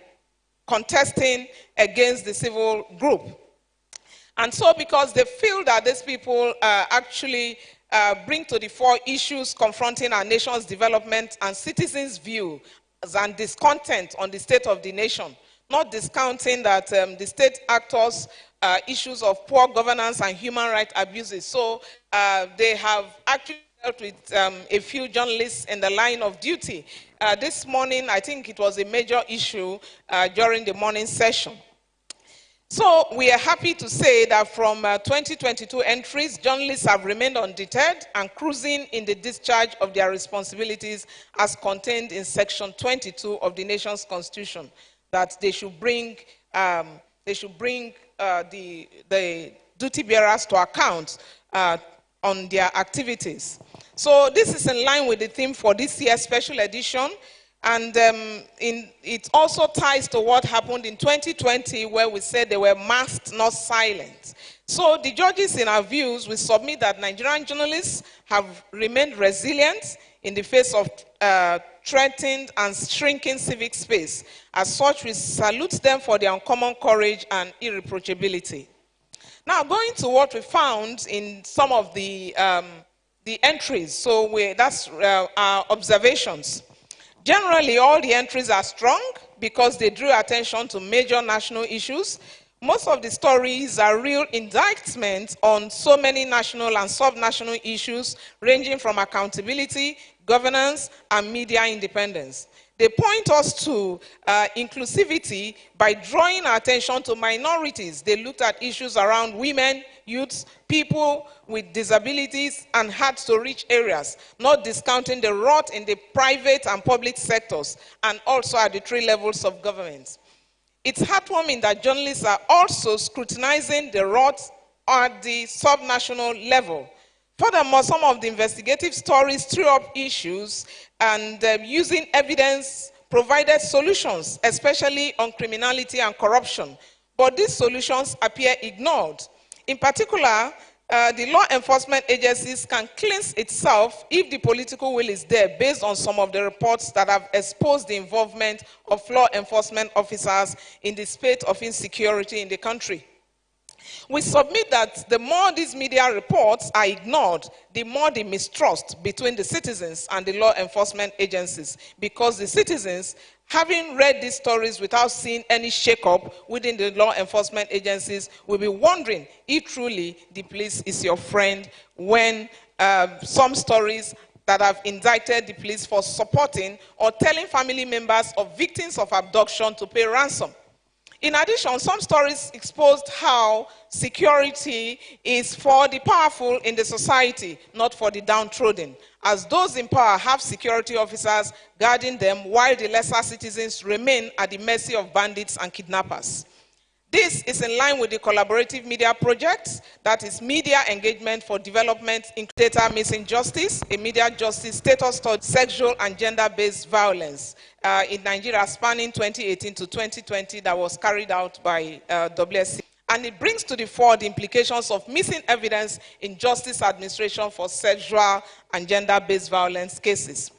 contesting against the civil group. And so because they feel that these people actually bring to the fore issues confronting our nation's development and citizens' views and discontent on the state of the nation, not discounting that the state actors issues of poor governance and human rights abuses. So they have actually dealt with a few journalists in the line of duty. This morning, I think it was a major issue during the morning session. So we are happy to say that from 2022 entries, journalists have remained undeterred and cruising in the discharge of their responsibilities as contained in Section 22 of the nation's constitution, that they should bring the duty bearers to account on their activities. So this is in line with the theme for this year's special edition, and it also ties to what happened in 2020, where we said they were masked, not silent. So the judges, in our views, will submit that Nigerian journalists have remained resilient in the face of threatened and shrinking civic space. As such, we salute them for their uncommon courage and irreproachability. Now, going to what we found in some of the entries, so that's our observations. Generally, all the entries are strong because they drew attention to major national issues. Most of the stories are real indictments on so many national and sub-national issues, ranging from accountability, governance, and media independence. They point us to inclusivity by drawing our attention to minorities. They looked at issues around women, youths, people with disabilities, and hard-to-reach areas, not discounting the rot in the private and public sectors, and also at the three levels of government. It's heartwarming that journalists are also scrutinizing the rot at the subnational level. Furthermore, some of the investigative stories threw up issues and using evidence provided solutions, especially on criminality and corruption. But these solutions appear ignored. In particular, the law enforcement agencies can cleanse itself if the political will is there, based on some of the reports that have exposed the involvement of law enforcement officers in the spate of insecurity in the country. We submit that the more these media reports are ignored, the more the mistrust between the citizens and the law enforcement agencies, because the citizens, having read these stories without seeing any shake-up within the law enforcement agencies, will be wondering if truly the police is your friend when some stories that have indicted the police for supporting or telling family members of victims of abduction to pay ransom. In addition, some stories exposed how security is for the powerful in the society, not for the downtrodden, as those in power have security officers guarding them while the lesser citizens remain at the mercy of bandits and kidnappers. This is in line with the collaborative media project, that is media engagement for development in data missing justice, a media justice status study, sexual and gender-based violence in Nigeria spanning 2018 to 2020 that was carried out by WSC. And it brings to the fore the implications of missing evidence in justice administration for sexual and gender-based violence cases.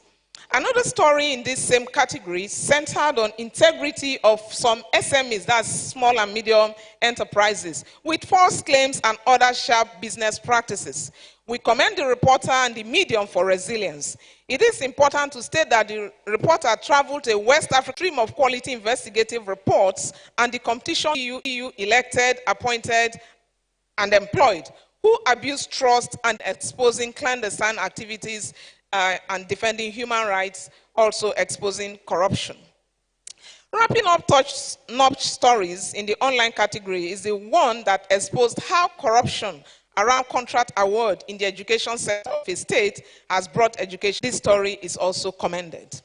Another story in this same category centered on integrity of some SMEs, that's small and medium enterprises, with false claims and other sharp business practices. We commend the reporter and the medium for resilience. It is important to state that the reporter traveled to a West African stream of quality investigative reports, and the competition EU elected, appointed, and employed, who abused trust and exposing clandestine activities and defending human rights, also exposing corruption. Wrapping up top stories in the online category is the one that exposed how corruption around contract award in the education sector of a state has brought education. This story is also commended.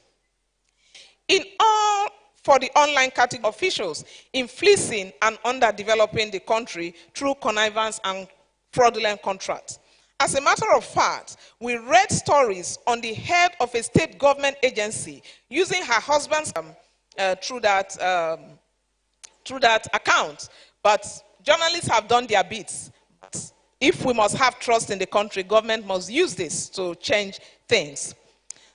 In all, for the online category officials in fleecing and underdeveloping the country through connivance and fraudulent contracts. As a matter of fact, we read stories on the head of a state government agency using her husband's through that account. But journalists have done their bits. But if we must have trust in the country, government must use this to change things.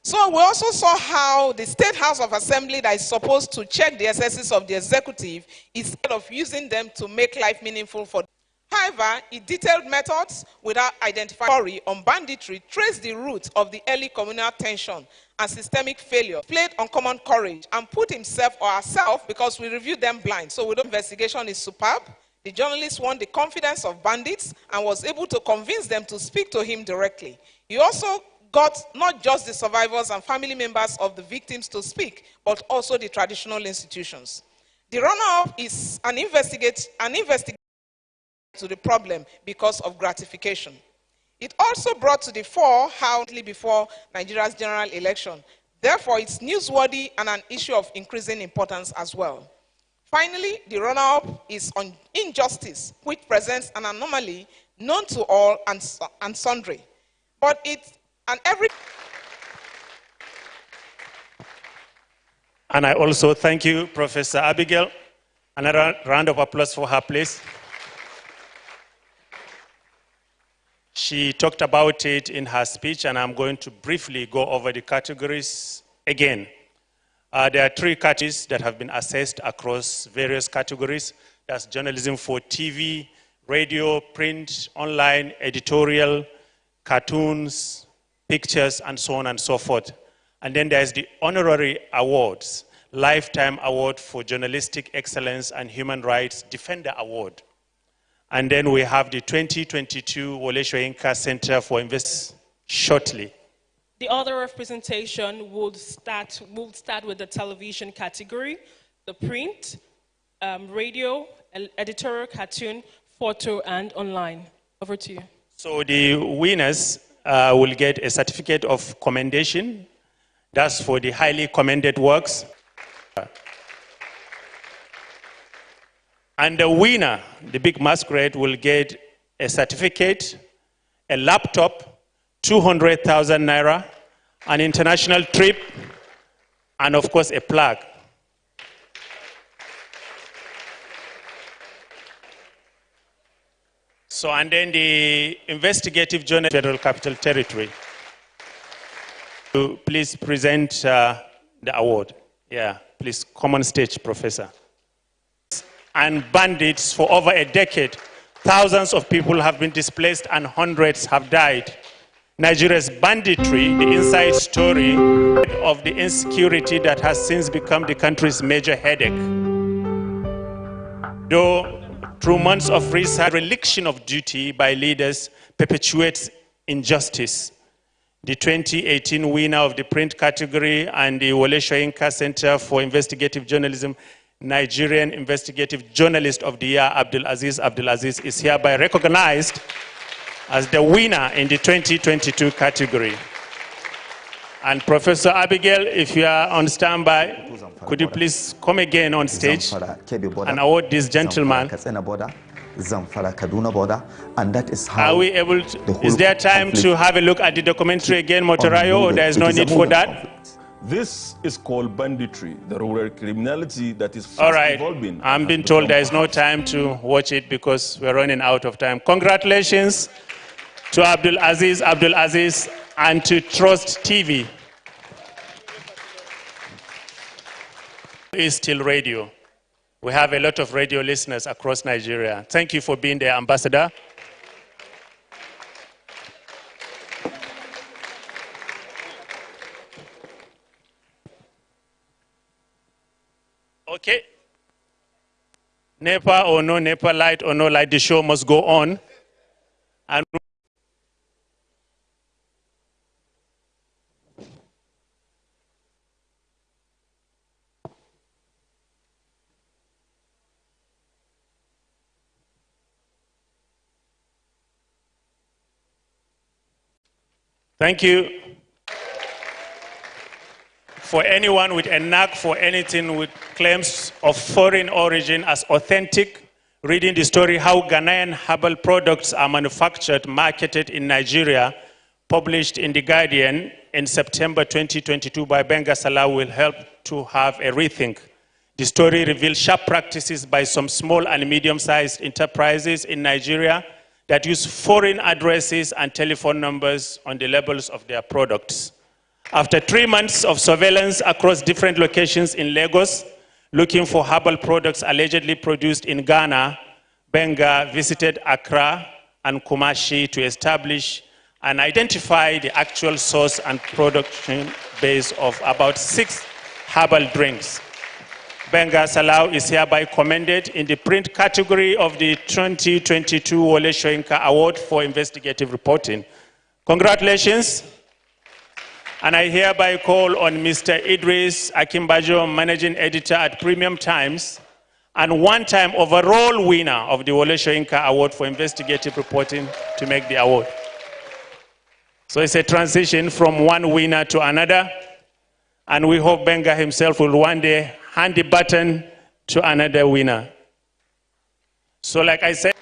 So we also saw how the State House of Assembly that is supposed to check the excesses of the executive, instead of using them to make life meaningful for them. However, it detailed methods without identifying story on banditry, traced the roots of the early communal tension and systemic failure, played uncommon courage, and put himself or herself, because we reviewed them blind. So the investigation is superb. The journalist won the confidence of bandits and was able to convince them to speak to him directly. He also got not just the survivors and family members of the victims to speak, but also the traditional institutions. The runner-up is an investigation to the problem because of gratification. It also brought to the fore how before Nigeria's general election. Therefore, it's newsworthy and an issue of increasing importance as well. Finally, the runner-up is on injustice, which presents an anomaly known to all and sundry. But And I also thank you, Professor Abigail. Another round of applause for her, please. She talked about it in her speech, and I'm going to briefly go over the categories again. There are 3 categories that have been assessed across various categories. That's journalism for TV, radio, print, online, editorial, cartoons, pictures, and so on and so forth. And then there's the honorary awards, Lifetime Award for Journalistic Excellence and Human Rights Defender Award. And then we have the 2022 Wole Soyinka Center for Investment shortly. The other representation would start with the television category, the print, radio, editorial, cartoon, photo, and online. Over to you. So the winners will get a certificate of commendation. That's for the highly commended works. And the winner, the big masquerade, will get a certificate, a laptop, 200,000 naira, an international trip, and of course a plaque. So, and then the investigative journal, Federal Capital Territory. Please present the award. Yeah, please come on stage, Professor. And bandits for over a decade. Thousands of people have been displaced and hundreds have died. Nigeria's banditry, the inside story of the insecurity that has since become the country's major headache. Though through months of research, dereliction of duty by leaders perpetuates injustice. the 2018 winner of the print category, and the Wole Soyinka Center for Investigative Journalism Nigerian Investigative Journalist of the Year, Abdulaziz Abdulaziz, is hereby recognized as the winner in the 2022 category. And Professor Abigail, if you are on standby, could you please come again on stage and award this gentleman? Zamfara Kaduna border, and that is how. Are we able to, is there time to have a look at the documentary again, Motorayo, or there is no need for that? This is called banditry, the rural criminality that is fast All right. evolving. I'm being told there is no time to watch it because we're running out of time. Congratulations to Abdulaziz Abdulaziz and to Trust TV. Is still radio. We have a lot of radio listeners across Nigeria. Thank you for being there, Ambassador. Okay. NEPA or no NEPA, light or no light, the show must go on. And thank you. For anyone with a knack for anything with claims of foreign origin as authentic, reading the story How Ghanaian Herbal Products Are Manufactured, Marketed in Nigeria, published in The Guardian in September 2022 by Benga Salah, will help to have a rethink. The story reveals sharp practices by some small and medium-sized enterprises in Nigeria that use foreign addresses and telephone numbers on the labels of their products. After 3 months of surveillance across different locations in Lagos, looking for herbal products allegedly produced in Ghana, Benga visited Accra and Kumasi to establish and identify the actual source and production base of about 6 herbal drinks. Benga Salau is hereby commended in the print category of the 2022 Wole Soyinka Award for Investigative Reporting. Congratulations. And I hereby call on Mr. Idris Akimbajo, Managing Editor at Premium Times, and one-time overall winner of the Wole Soyinka Award for Investigative Reporting, to make the award. So it's a transition from one winner to another, and we hope Benga himself will one day hand the baton to another winner. So like I said,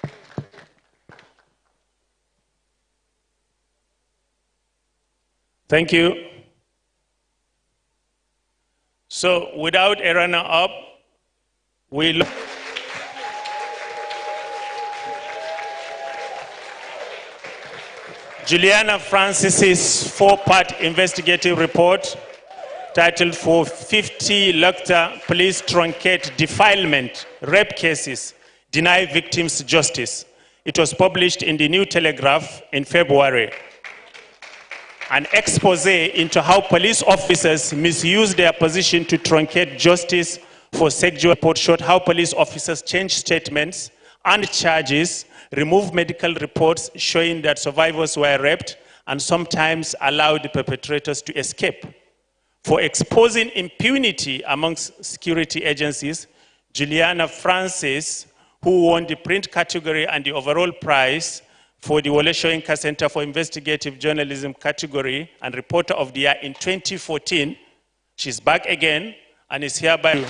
thank you. So without a runner-up, we look. Juliana Francis's 4-part investigative report titled For 50 Lecter Police Truncate Defilement, Rape Cases, Deny Victims Justice. It was published in the New Telegraph in February. An expose into how police officers misuse their position to truncate justice for sexual report showed how police officers change statements and charges, remove medical reports showing that survivors were raped, and sometimes allowed the perpetrators to escape. For exposing impunity amongst security agencies, Juliana Francis, who won the print category and the overall prize for the Wole Soyinka Center for Investigative Journalism category and Reporter of the Year in 2014, she's back again and is hereby.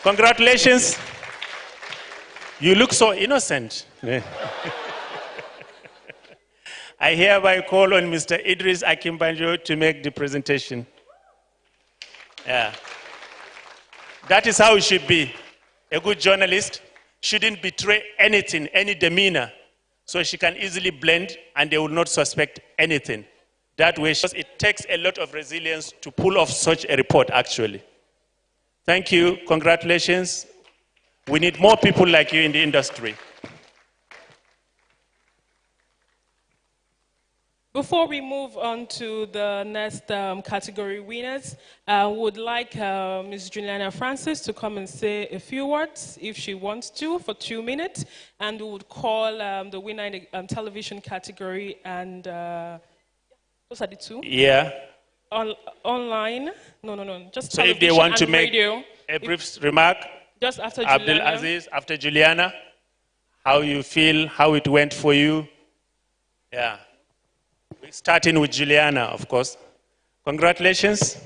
Congratulations. You look so innocent. I hereby call on Mr. Idris Akimbanjo to make the presentation. Yeah. That is how it should be. A good journalist shouldn't betray anything, any demeanor, so she can easily blend and they will not suspect anything. That way, it takes a lot of resilience to pull off such a report, actually. Thank you. Congratulations. We need more people like you in the industry. Before we move on to the next category winners, I would like Ms. Juliana Francis to come and say a few words, if she wants to, for 2 minutes, and we would call the winner in the television category and Those are the two? Yeah. Online? No. Just so if they television want to and make radio. a brief remark, Just after Abdul Juliana. Aziz, after Juliana, how you feel, how it went for you. Yeah. Starting with Juliana, of course. Congratulations.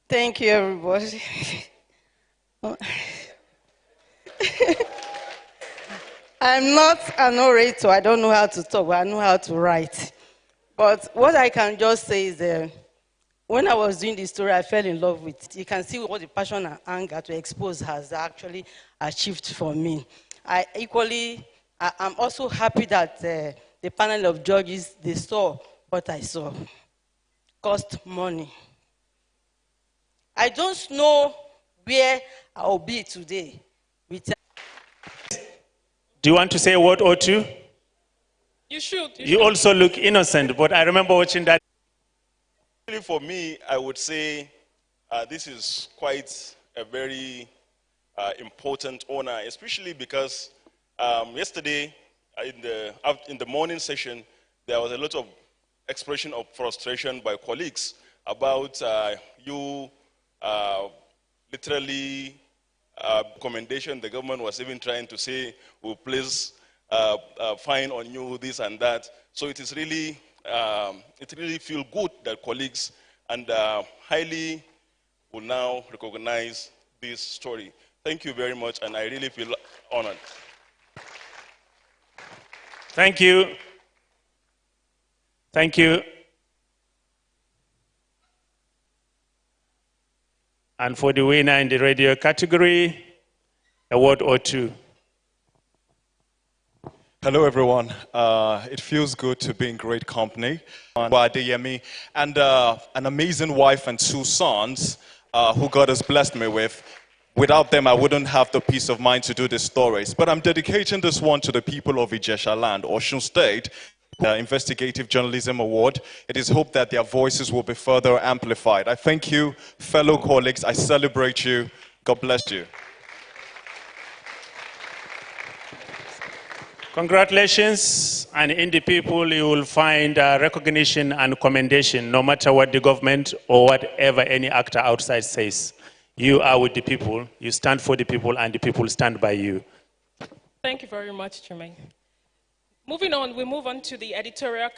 Thank you, everybody. I'm not an orator. I don't know how to talk, but I know how to write. But what I can just say is when I was doing this story, I fell in love with it. You can see what the passion and anger to expose has actually achieved for me. I'm also happy that the panel of judges, they saw what I saw. Cost money. I don't know where I'll be today. Do you want to say a word or two? You should. You also look innocent, but I remember watching that. For me, I would say this is quite a very important honor, especially because yesterday in the morning session, there was a lot of expression of frustration by colleagues about you literally commendation. The government was even trying to say we'll place fine on you, this and that. So it is really, it really feels good that colleagues and highly will now recognize this story. Thank you very much, and I really feel honored. Thank you. Thank you. And for the winner in the radio category, a word or two. Hello, everyone. It feels good to be in great company. And an amazing wife and two sons who God has blessed me with. Without them, I wouldn't have the peace of mind to do these stories. But I'm dedicating this one to the people of Ijesha Land, Osun State, the Investigative Journalism Award. It is hoped that their voices will be further amplified. I thank you, fellow colleagues. I celebrate you. God bless you. Congratulations, and in the people you will find recognition and commendation, no matter what the government or whatever any actor outside says. You are with the people, you stand for the people, and the people stand by you. Thank you very much, Jermaine. Moving on, we move on to the editorial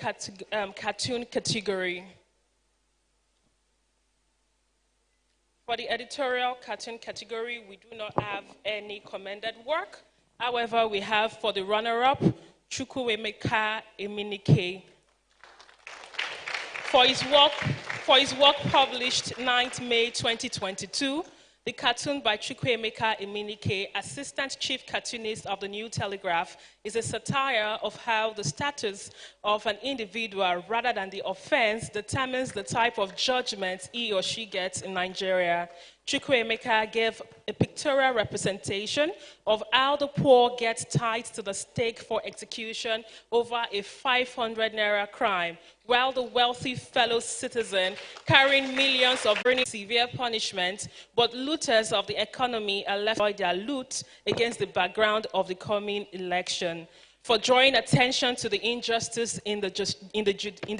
cartoon category. For the editorial cartoon category, we do not have any commended work. However, we have for the runner-up, Chukwuemeka Eminike. For his work published 9th May 2022, the cartoon by Chukwuemeka Eminike, Assistant Chief Cartoonist of the New Telegraph, is a satire of how the status of an individual rather than the offense determines the type of judgment he or she gets in Nigeria. Chukwuemeka gave a pictorial representation of how the poor get tied to the stake for execution over a 500 naira crime, while the wealthy fellow citizen carrying millions of severe punishment, but looters of the economy are left by their loot against the background of the coming election. For drawing attention to the injustice in the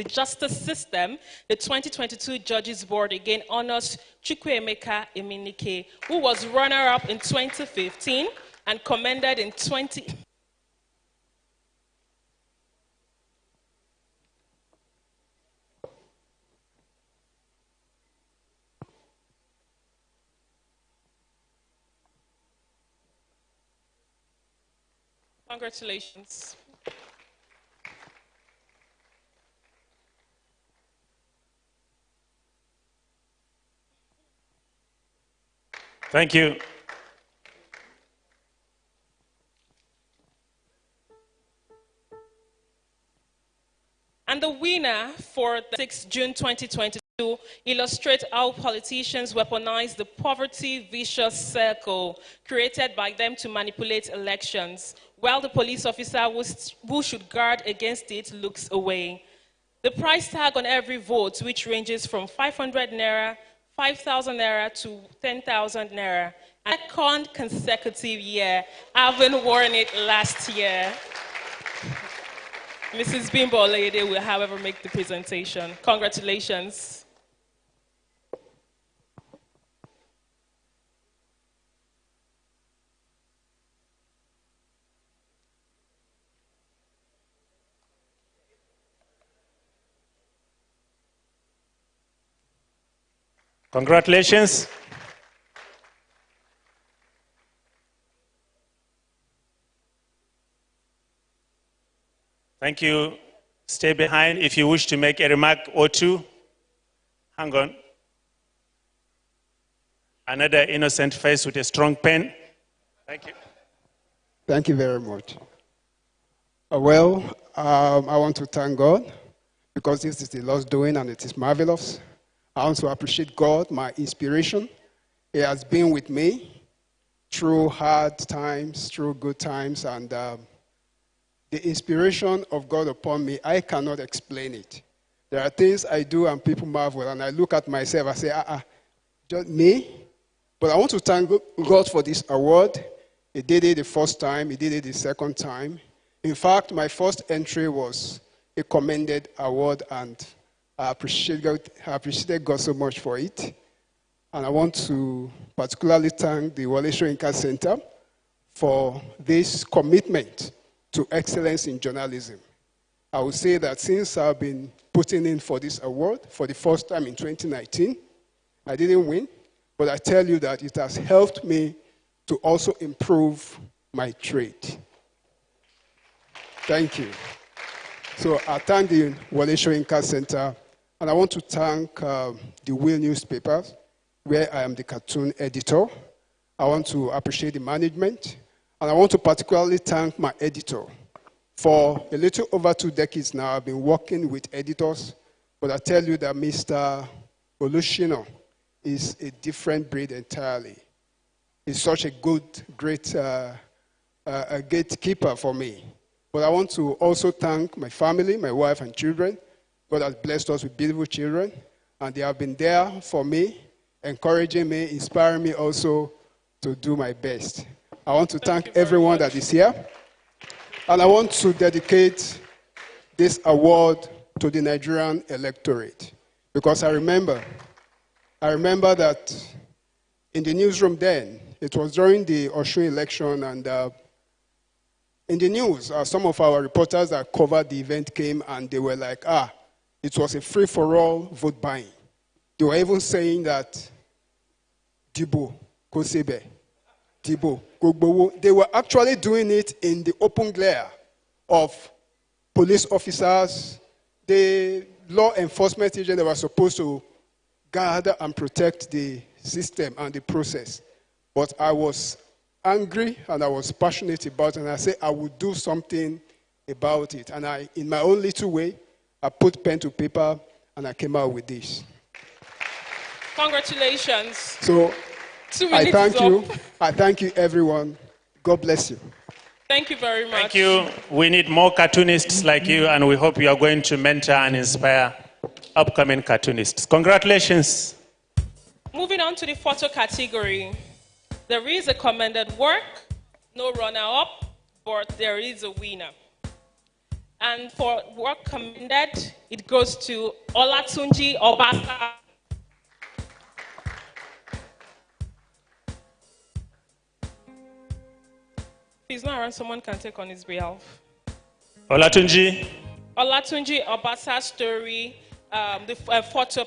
justice system, the 2022 Judges Board again honors Chukwuemeka Eminike, who was runner-up in 2015 and commended in 20... Congratulations. Thank you. And the winner for the 6th June 2022 illustrates how politicians weaponize the poverty vicious circle created by them to manipulate elections, while the police officer who should guard against it looks away. The price tag on every vote, which ranges from 500 naira, 5,000 naira to 10,000 naira, and a second consecutive year, having won it last year. Mrs. Bimbo Olede will, however, make the presentation. Congratulations. Congratulations. Thank you. Stay behind if you wish to make a remark or two. Hang on. Another innocent face with a strong pen. Thank you. Thank you very much. I want to thank God because this is the Lord's doing and it is marvelous. I want to appreciate God, my inspiration. He has been with me through hard times, through good times, and the inspiration of God upon me, I cannot explain it. There are things I do and people marvel, and I look at myself, I say, just me? But I want to thank God for this award. He did it the first time, he did it the second time. In fact, my first entry was a commended award, and I appreciated God so much for it. And I want to particularly thank the Wole Soyinka Center for this commitment to excellence in journalism. I would say that since I've been putting in for this award for the first time in 2019, I didn't win, but I tell you that it has helped me to also improve my trade. Thank you. So I thank the Wole Soyinka Center, and I want to thank the Wole newspaper, where I am the cartoon editor. I want to appreciate the management, and I want to particularly thank my editor. For a little over 2 decades now, I've been working with editors, but I tell you that Mr. Olushino is a different breed entirely. He's such a good, great gatekeeper for me. But I want to also thank my family, my wife and children. God has blessed us with beautiful children, and they have been there for me, encouraging me, inspiring me also to do my best. I want to thank everyone that is here, and I want to dedicate this award to the Nigerian electorate, because I remember that in the newsroom then, it was during the Osun election, and in the news, some of our reporters that covered the event came and they were like, it was a free-for-all vote buying. They were even saying that Dibo, Kosebe, Dibo, Gogbowo, they were actually doing it in the open glare of police officers, the law enforcement agents that were supposed to guard and protect the system and the process. But I was angry and I was passionate about it, and I said I would do something about it. And I, in my own little way, I put pen to paper and I came out with this. Congratulations. So I thank you everyone. God bless you. Thank you very much. Thank you. We need more cartoonists like you, and we hope you are going to mentor and inspire upcoming cartoonists. Congratulations. Moving on to the photo category. There is a commended work, no runner-up, but there is a winner. And for work commended, it goes to Olatunji Obasa. If he's not around, someone can take on his behalf. Olatunji. Olatunji Obasa's story, the photo,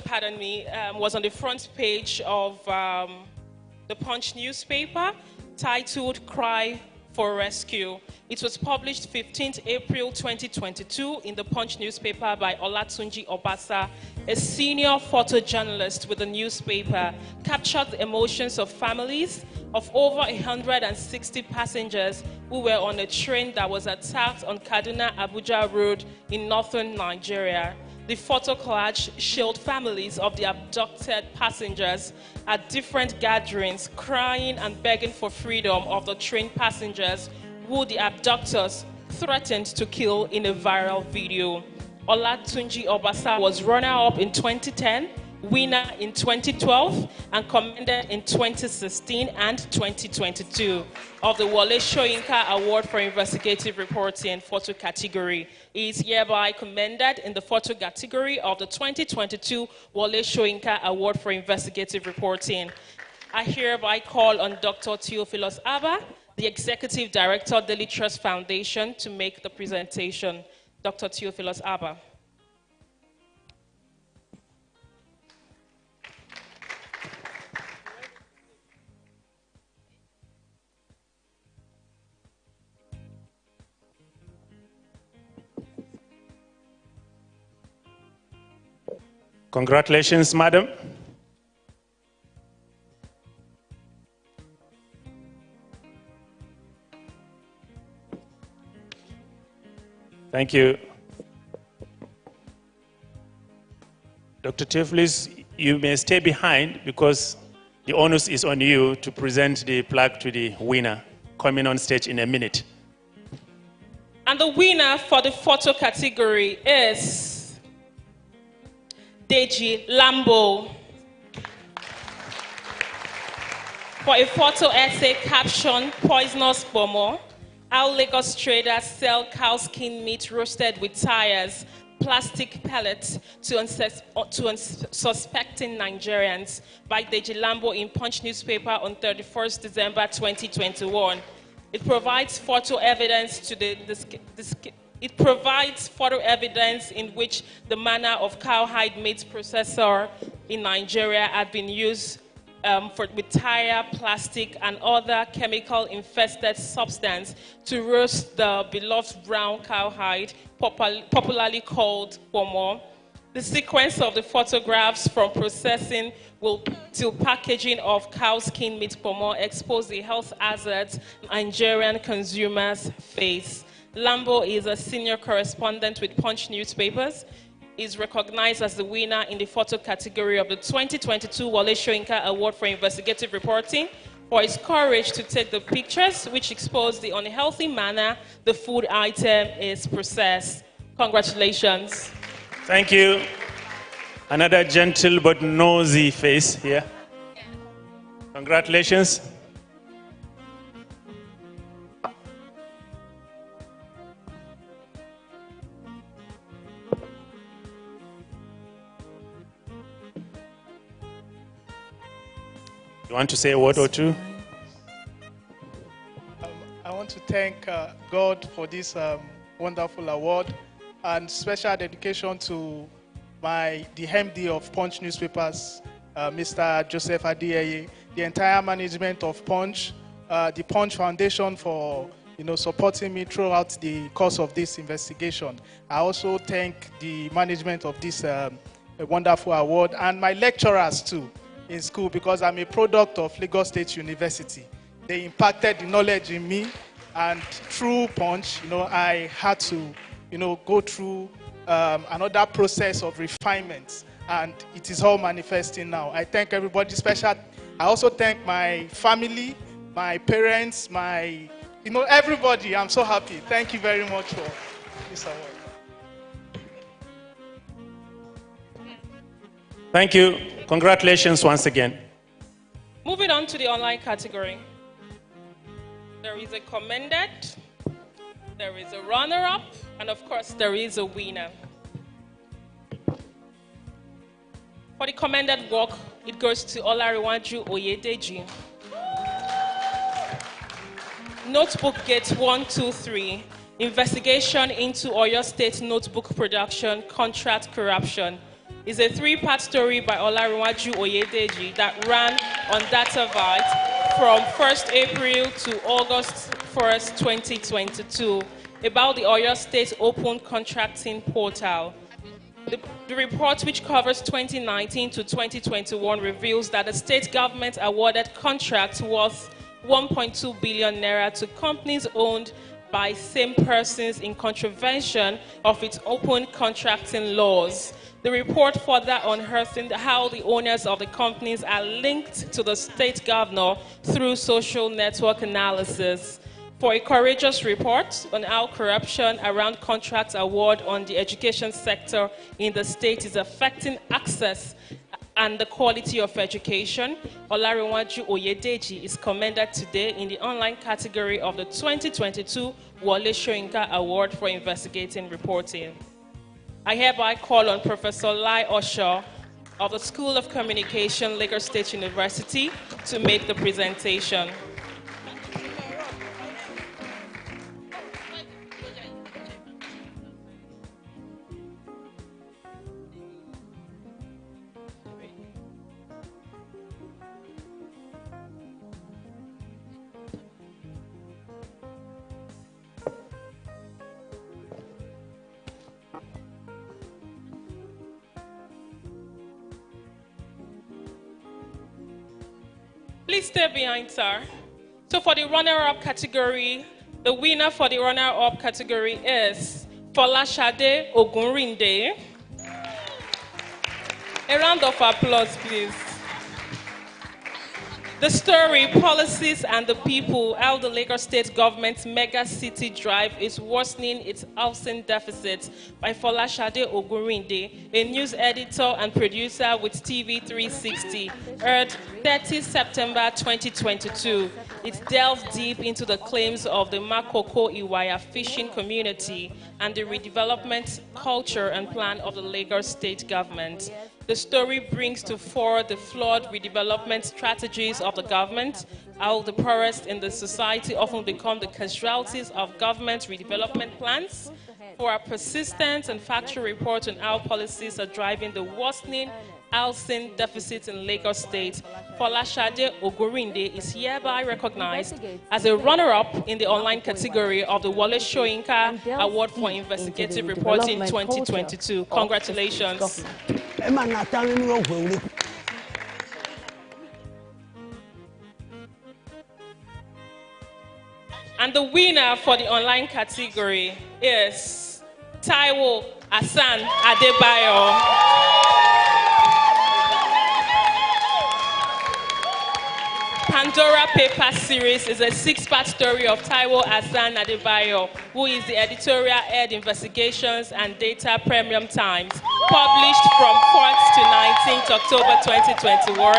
was on the front page of the Punch newspaper, titled Cry for Rescue. It was published 15th April 2022 in the Punch newspaper by Olatunji Obasa, a senior photojournalist with the newspaper. Captured the emotions of families of over 160 passengers who were on a train that was attacked on Kaduna-Abuja Road in northern Nigeria. The photo collage showed families of the abducted passengers at different gatherings, crying and begging for freedom of the train passengers who the abductors threatened to kill in a viral video. Olatunji Obasa was runner-up in 2010 winner in 2012, and commended in 2016 and 2022 of the Wole Soyinka Award for Investigative Reporting photo category. He is hereby commended in the photo category of the 2022 Wole Soyinka Award for Investigative Reporting. I hereby call on Dr. Theophilus Abba, the Executive Director, Daily Trust Foundation, to make the presentation. Dr. Theophilus Abba. Congratulations, madam. Thank you. Dr. Theophilus, you may stay behind because the onus is on you to present the plaque to the winner coming on stage in a minute. And the winner for the photo category is Deji Lambo for a photo essay captioned "Poisonous Bomo: How Lagos traders sell cow skin meat roasted with tires, plastic pellets to unsuspecting Nigerians," by Deji Lambo in Punch newspaper on 31st December 2021. It provides photo evidence it provides photo evidence in which the manner of cowhide meat processor in Nigeria had been used with tire, plastic, and other chemical-infested substance to roast the beloved brown cowhide, popularly called pomo. The sequence of the photographs from processing to packaging of cow skin meat pomo expose the health hazards Nigerian consumers face. Lambo is a senior correspondent with Punch newspapers. Is recognized as the winner in the photo category of the 2022 Wole Soyinka Award for Investigative Reporting for his courage to take the pictures which expose the unhealthy manner the food item is processed. Congratulations. Thank you. Another gentle but nosy face here. Congratulations. You want to say a word or two? I want to thank God for this wonderful award, and special dedication to the MD of Punch newspapers, Mr. Joseph Adeyeye, the entire management of Punch, the Punch Foundation for supporting me throughout the course of this investigation. I also thank the management of this wonderful award, and my lecturers too in school, because I'm a product of Lagos State University. They impacted the knowledge in me, and through Punch, I had to, go through another process of refinement, and it is all manifesting now. I thank everybody, I also thank my family, my parents, everybody. I'm so happy. Thank you very much for this award. Thank you. Congratulations once again. Moving on to the online category. There is a commended, there is a runner-up, and of course there is a winner. For the commended work, it goes to Olariwaju Oyedeji. Notebook Gate 123, investigation into Oyo State notebook production, contract corruption, is a 3-part story by Olariwaju Oyedeji that ran on DataVite from 1st April to August 1st, 2022, about the Oyo State Open Contracting Portal. The report, which covers 2019 to 2021, reveals that the state government awarded contracts worth 1.2 billion naira to companies owned by same persons in contravention of its open contracting laws. The report further unearthed how the owners of the companies are linked to the state governor through social network analysis. For a courageous report on how corruption around contract award on the education sector in the state is affecting access and the quality of education, Olarinwaju Oyedeji is commended today in the online category of the 2022 Wole Soyinka Award for Investigating Reporting. I hereby call on Professor Lai Osho of the School of Communication, Lagos State University, to make the presentation. Please stay behind, sir. So for the runner-up category, the winner for the runner-up category is Folashade Ogunrinde. A round of applause, please. The story, Policies and the People, how the Lagos State government's mega city drive is worsening its housing deficit, by Folashade Ogunrinde, a news editor and producer with TV 360, aired 30 September 2022. It delves deep into the claims of the Makoko Iwaya fishing community and the redevelopment culture and plan of the Lagos State government. The story brings to fore the flawed redevelopment strategies of the government, how the poorest in the society often become the casualties of government redevelopment plans, for a persistent and factual report on how policies are driving the worsening housing deficit in Lagos State. Folashade Ogunrinde is hereby recognized as a runner-up in the online category of the Wole Soyinka Award for Investigative Reporting 2022. Congratulations. And the winner for the online category is Taiwo Hassan Adebayo. Pandora Papers series is a 6-part story of Taiwo Hassan Adebayo, who is the editorial head Investigations and Data Premium Times, published from 4th to 19th October 2021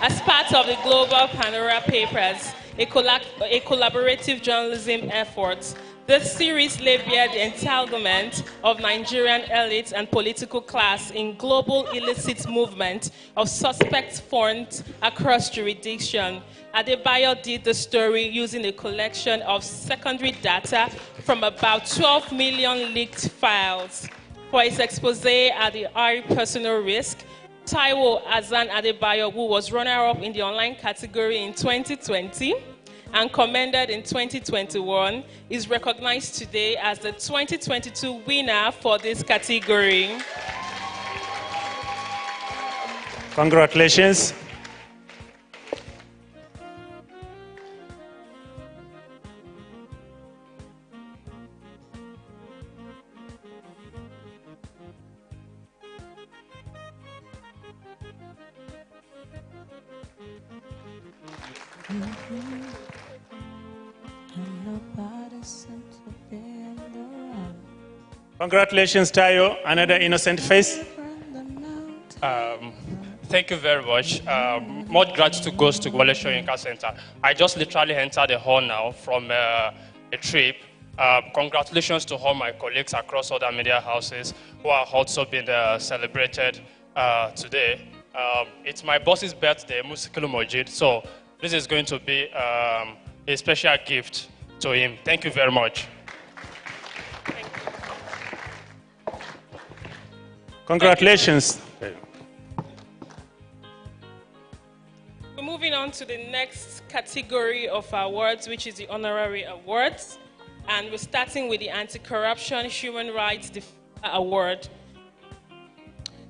as part of the Global Pandora Papers, a collaborative journalism effort. This series laid bare the entanglement of Nigerian elites and political class in global illicit movement of suspect funds across jurisdiction. Adebayo did the story using a collection of secondary data from about 12 million leaked files. For his expose at the high personal risk, Taiwo Hassan Adebayo, who was runner-up in the online category in 2020, and commended in 2021, is recognized today as the 2022 winner for this category. Congratulations. Congratulations, Tayo. Another innocent face. Thank you very much. Much gratitude goes to Wole Soyinka Center. I just literally entered the hall now from a trip. Congratulations to all my colleagues across other media houses who are also being celebrated today. It's my boss's birthday, Musikulu Mojid, so this is going to be a special gift to him. Thank you very much. Congratulations. We're moving on to the next category of awards, which is the honorary awards. And we're starting with the Anti-Corruption Human Rights Defender Award.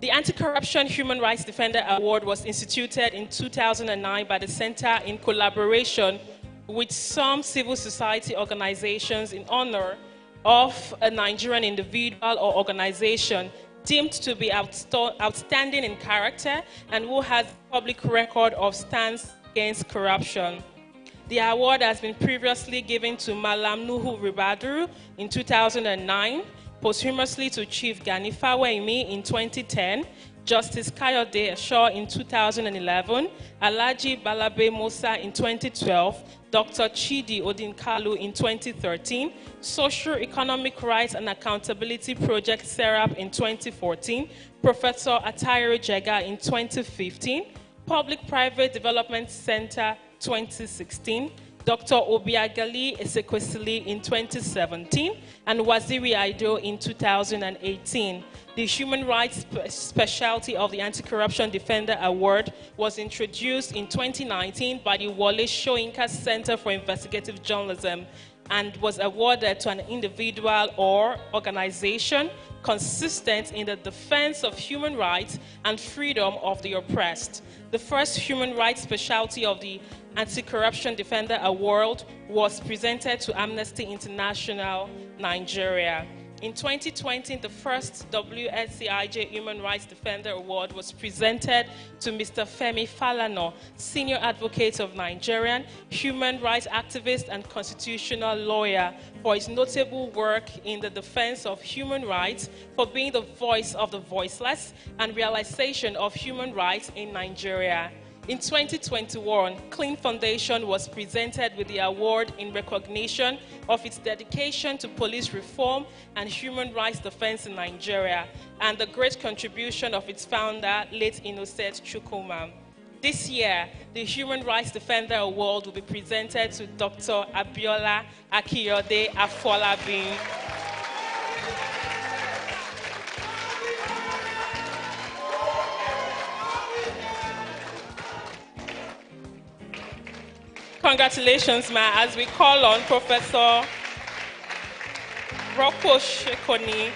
The Anti-Corruption Human Rights Defender Award was instituted in 2009 by the Center in collaboration with some civil society organizations in honor of a Nigerian individual or organization deemed to be outstanding in character and who has public record of stance against corruption. The award has been previously given to Malam Nuhu Ribaduru in 2009, posthumously to Chief Gani Faweimi in 2010, Justice Kayode Esho in 2011, Alhaji Balabe Musa in 2012, Dr. Chidi Odinkalu in 2013, Social Economic Rights and Accountability Project SERAP in 2014, Professor Atairo Jega in 2015, Public-Private Development Center 2016, Dr. Obiagali Esekwesili in 2017, and Waziri Aido in 2018. The Human Rights Specialty of the Anti-Corruption Defender Award was introduced in 2019 by the Wole Soyinka Center for Investigative Journalism and was awarded to an individual or organization consistent in the defense of human rights and freedom of the oppressed. The first Human Rights Specialty of the Anti-Corruption Defender Award was presented to Amnesty International, Nigeria. In 2020, the first WSCIJ Human Rights Defender Award was presented to Mr. Femi Falana, Senior Advocate of Nigerian, human rights activist and constitutional lawyer, for his notable work in the defense of human rights, for being the voice of the voiceless, and realization of human rights in Nigeria. In 2021, Clean Foundation was presented with the award in recognition of its dedication to police reform and human rights defense in Nigeria, and the great contribution of its founder, late Innocent Chukwuma. This year, the Human Rights Defender Award will be presented to Dr. Abiola Akiyode Afolabi. Congratulations, ma, as we call on Professor Rocco Shekoni,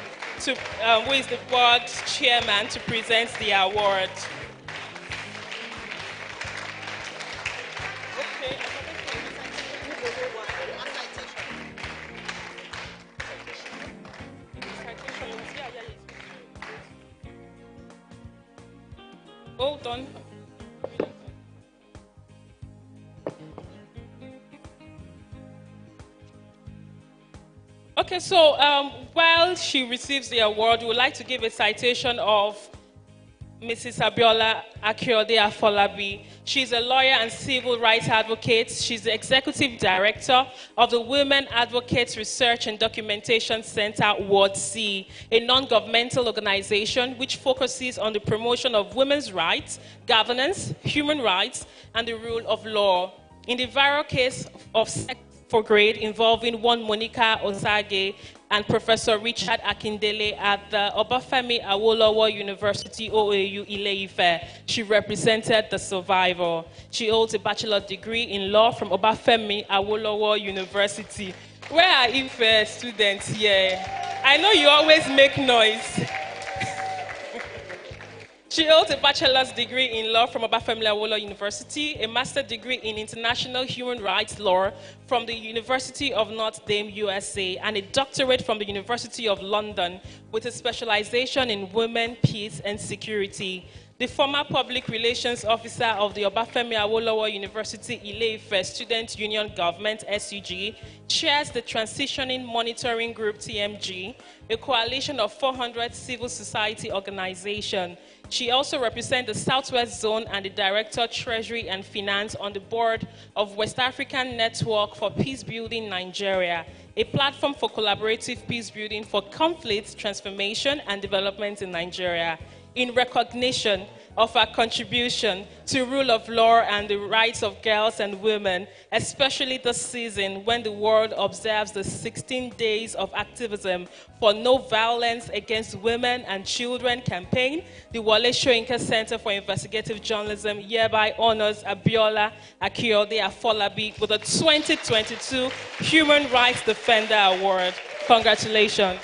who is the board chairman, to present the award. Hold on. Okay, so while she receives the award, we would like to give a citation of Mrs. Abiola Akiyode Afolabi. She's a lawyer and civil rights advocate. She's the executive director of the Women Advocates Research and Documentation Center, Ward C, a non-governmental organization which focuses on the promotion of women's rights, governance, human rights, and the rule of law. In the viral case of sex for grade involving one Monica Osage and Professor Richard Akindele at the Obafemi Awolowo University, OAU, Ile-Ife, she represented the survivor. She holds a bachelor's degree in law from Obafemi Awolowo University. Where are Ife students here? I know you always make noise. She holds a bachelor's degree in law from Obafemi Awolowo University, a master's degree in international human rights law from the University of Notre Dame, USA, and a doctorate from the University of London with a specialization in women, peace, and security. The former public relations officer of the Obafemi Awolowo University Ile-Ife Student Union Government, SUG, chairs the Transitioning Monitoring Group, TMG, a coalition of 400 civil society organizations. She also represents the Southwest Zone and the Director, Treasury and Finance on the board of West African Network for Peacebuilding Nigeria, a platform for collaborative peacebuilding for conflict, transformation, and development in Nigeria. In recognition of her contribution to rule of law and the rights of girls and women, especially this season when the world observes the 16 days of activism for no violence against women and children campaign, the Wole Soyinka Center for Investigative Journalism hereby honors Abiola Akiyode Afolabi with the 2022 Human Rights Defender Award. Congratulations.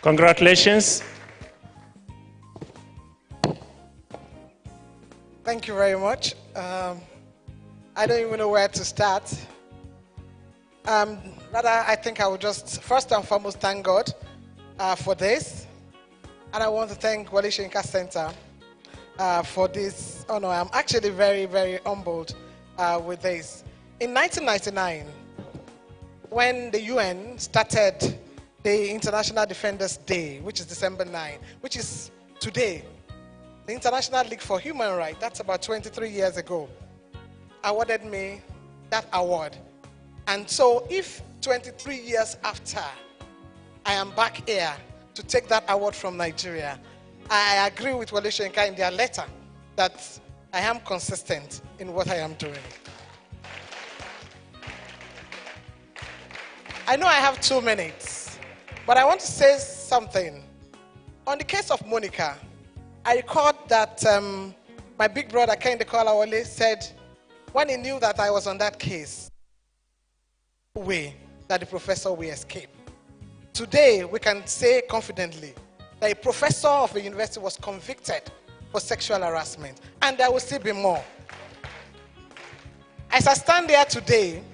Congratulations. Thank you very much. I don't even know where to start. Rather, I think I will just first and foremost thank God for this. And I want to thank Wole Soyinka Center for this honor. I'm actually very, very humbled with this. In 1999, when the UN started the International Defenders Day, which is December 9, which is today. The International League for Human Rights, that's about 23 years ago, awarded me that award. And so if 23 years after I am back here to take that award from Nigeria, I agree with Wole Soyinka in their letter that I am consistent in what I am doing. I know I have 2 minutes, but I want to say something. On the case of Monica, I recall that my big brother, Kehinde Kolawole, said when he knew that I was on that case, way that the professor will escape. Today, we can say confidently that a professor of a university was convicted for sexual harassment, and there will still be more. As I stand there today,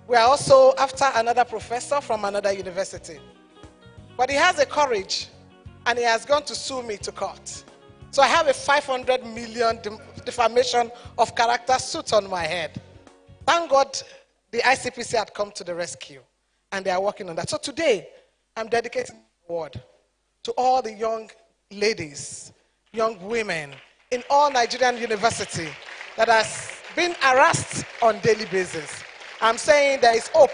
we are also after another professor from another university. But he has the courage, and he has gone to sue me to court. So I have a 500 million defamation of character suit on my head. Thank God the ICPC had come to the rescue, and they are working on that. So today, I'm dedicating the award to all the young ladies, young women in all Nigerian universities that has been harassed on a daily basis. I'm saying there is hope.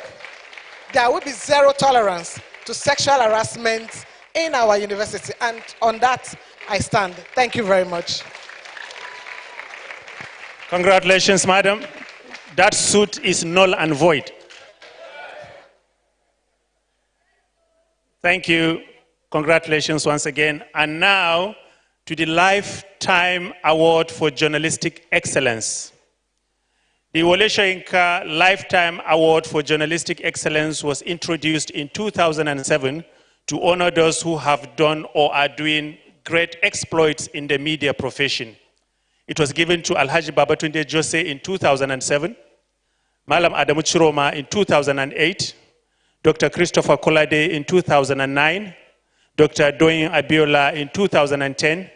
There will be zero tolerance to sexual harassment in our university, and on that I stand. Thank you very much. Congratulations, madam. That suit is null and void. Thank you. Congratulations once again. And now to the Lifetime Award for Journalistic Excellence. The Wole Soyinka Lifetime Award for Journalistic Excellence was introduced in 2007 to honor those who have done or are doing great exploits in the media profession. It was given to Alhaji Babatunde Jose in 2007, Malam Adamu Chiroma in 2008, Dr. Christopher Kolade in 2009, Dr. Doyin Abiola in 2010,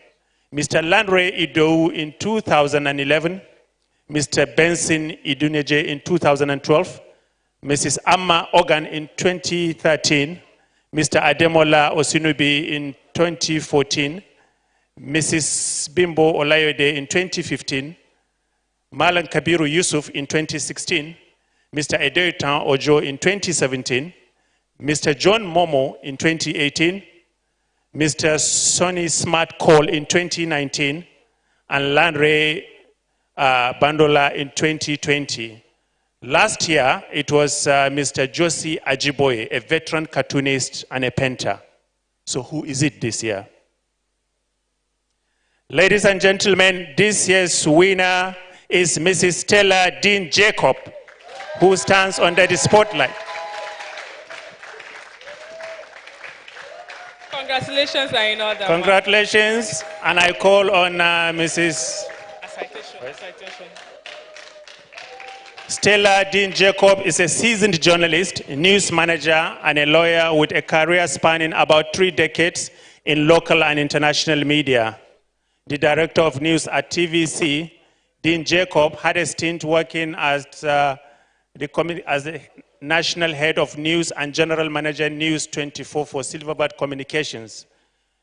Mr. Lanre Idou in 2011, Mr. Benson Iduneje in 2012, Mrs. Amma Ogan in 2013, Mr. Ademola Osinubi in 2014, Mrs. Bimbo Olayode in 2015, Malan Kabiru Yusuf in 2016, Mr. Edoitan Ojo in 2017, Mr. John Momo in 2018, Mr. Sonny Smart Cole in 2019, and Lanre Bandola in 2020. Last year, it was Mr. Josie Ajiboye, a veteran cartoonist and a painter. So who is it this year? Ladies and gentlemen, this year's winner is Mrs. Stella Dean Jacob, who stands under the spotlight. Congratulations are in order. Congratulations, and I call on Mrs. Citation. Stella Dean Jacob is a seasoned journalist, news manager, and a lawyer with a career spanning about 3 decades in local and international media. The director of news at TVC, Dean Jacob, had a stint working as the national head of news and general manager News 24 for Silverbird Communications.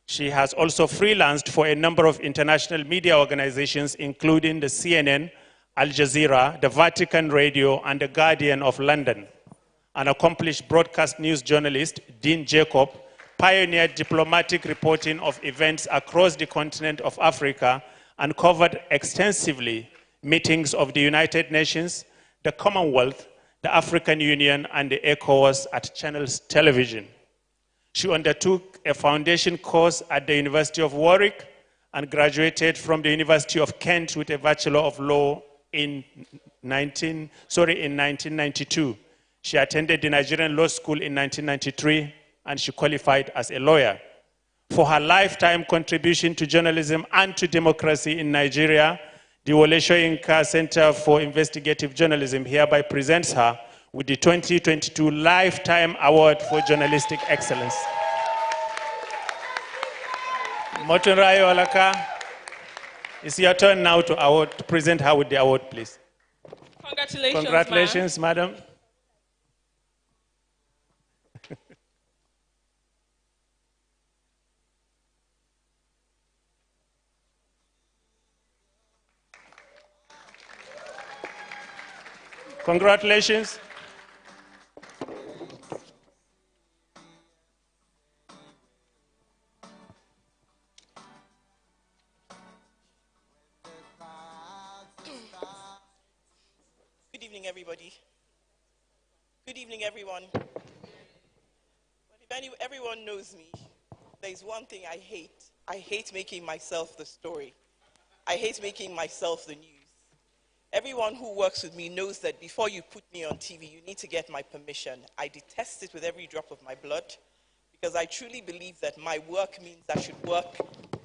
She has also freelanced for a number of international media organizations, including the CNN, Al Jazeera, the Vatican Radio, and the Guardian of London. An accomplished broadcast news journalist, Dean Jacob pioneered diplomatic reporting of events across the continent of Africa and covered extensively meetings of the United Nations, the Commonwealth, the African Union, and the ECOWAS at Channels Television. She undertook a foundation course at the University of Warwick and graduated from the University of Kent with a Bachelor of Law in 1992. She attended the Nigerian Law School in 1993, and she qualified as a lawyer. For her lifetime contribution to journalism and to democracy in Nigeria, the Wole Soyinka Center for Investigative Journalism hereby presents her with the 2022 Lifetime Award for Journalistic Excellence. Motunrayo Alaka, it's your turn now to present her with the award, please. Congratulations, Congratulations, madam. Congratulations. Good evening, everybody. Good evening, everyone. But if everyone knows me, there's one thing I hate. I hate making myself the story. I hate making myself the news. Everyone who works with me knows that before you put me on TV, you need to get my permission. I detest it with every drop of my blood because I truly believe that my work means I should work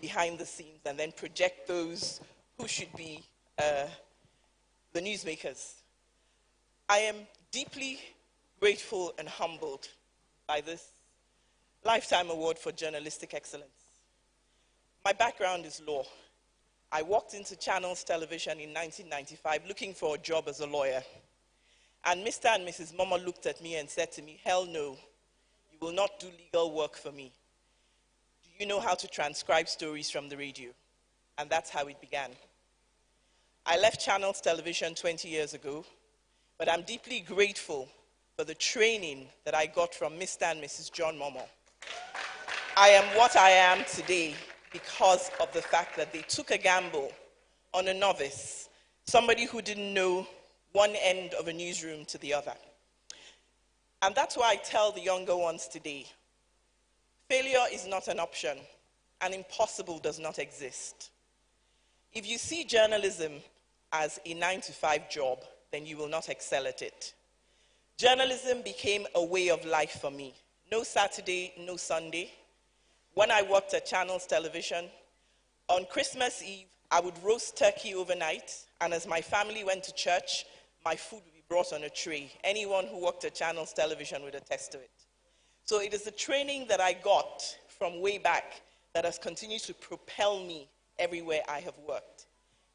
behind the scenes and then project those who should be the newsmakers. I am deeply grateful and humbled by this Lifetime Award for Journalistic Excellence. My background is law. I walked into Channels Television in 1995 looking for a job as a lawyer. And Mr. and Mrs. Mama looked at me and said to me, "Hell no, you will not do legal work for me. Do you know how to transcribe stories from the radio?" And that's how it began. I left Channels Television 20 years ago, but I'm deeply grateful for the training that I got from Mr. and Mrs. John Momo. I am what I am today because of the fact that they took a gamble on a novice, somebody who didn't know one end of a newsroom to the other. And that's why I tell the younger ones today, failure is not an option, and impossible does not exist. If you see journalism as a 9-to-5 job, then you will not excel at it. Journalism became a way of life for me. No Saturday, no Sunday. When I worked at Channels Television, on Christmas Eve, I would roast turkey overnight, and as my family went to church, my food would be brought on a tray. Anyone who worked at Channels Television would attest to it. So it is the training that I got from way back that has continued to propel me everywhere I have worked.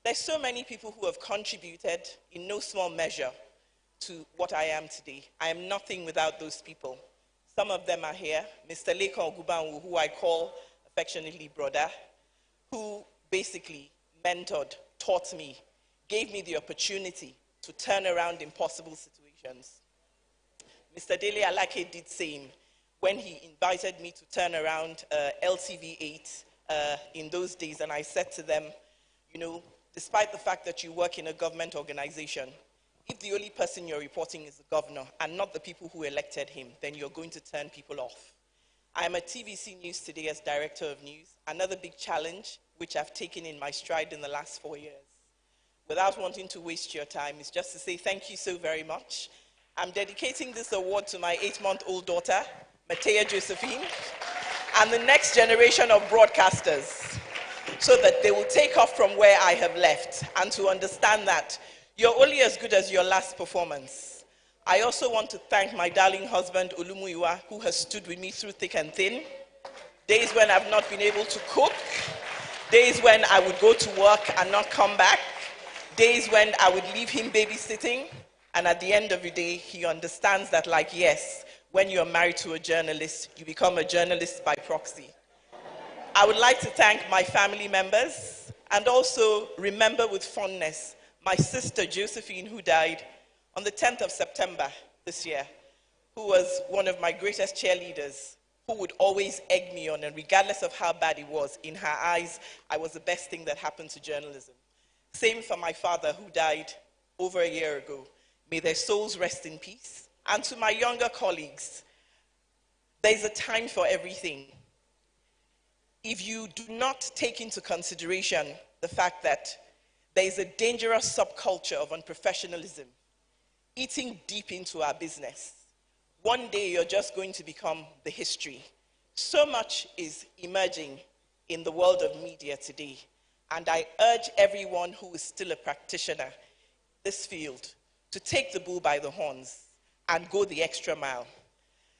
There's so many people who have contributed in no small measure to what I am today. I am nothing without those people. Some of them are here. Mr. Lekan Ogubanwu, who I call affectionately brother, who basically mentored, taught me, gave me the opportunity to turn around impossible situations. Mr. Dele Alake did the same when he invited me to turn around LTV8 in those days, and I said to them, you know, despite the fact that you work in a government organization, if the only person you're reporting is the governor and not the people who elected him, then you're going to turn people off. I am at TVC News today as Director of News. Another big challenge, which I've taken in my stride in the last 4 years. Without wanting to waste your time, is just to say thank you so very much. I'm dedicating this award to my 8-month-old daughter, Matea Josephine, and the next generation of broadcasters, so that they will take off from where I have left and to understand that you're only as good as your last performance. I also want to thank my darling husband, Olumuyiwa, who has stood with me through thick and thin. Days when I've not been able to cook, days when I would go to work and not come back, days when I would leave him babysitting, and at the end of the day, he understands that, like, yes, when you're married to a journalist, you become a journalist by proxy. I would like to thank my family members and also remember with fondness my sister Josephine, who died on the 10th of September this year, who was one of my greatest cheerleaders, who would always egg me on, and regardless of how bad it was, in her eyes, I was the best thing that happened to journalism. Same for my father, who died over a year ago. May their souls rest in peace. And to my younger colleagues, there's a time for everything. If you do not take into consideration the fact that there is a dangerous subculture of unprofessionalism eating deep into our business, one day you're just going to become the history. So much is emerging in the world of media today, and I urge everyone who is still a practitioner in this field to take the bull by the horns and go the extra mile.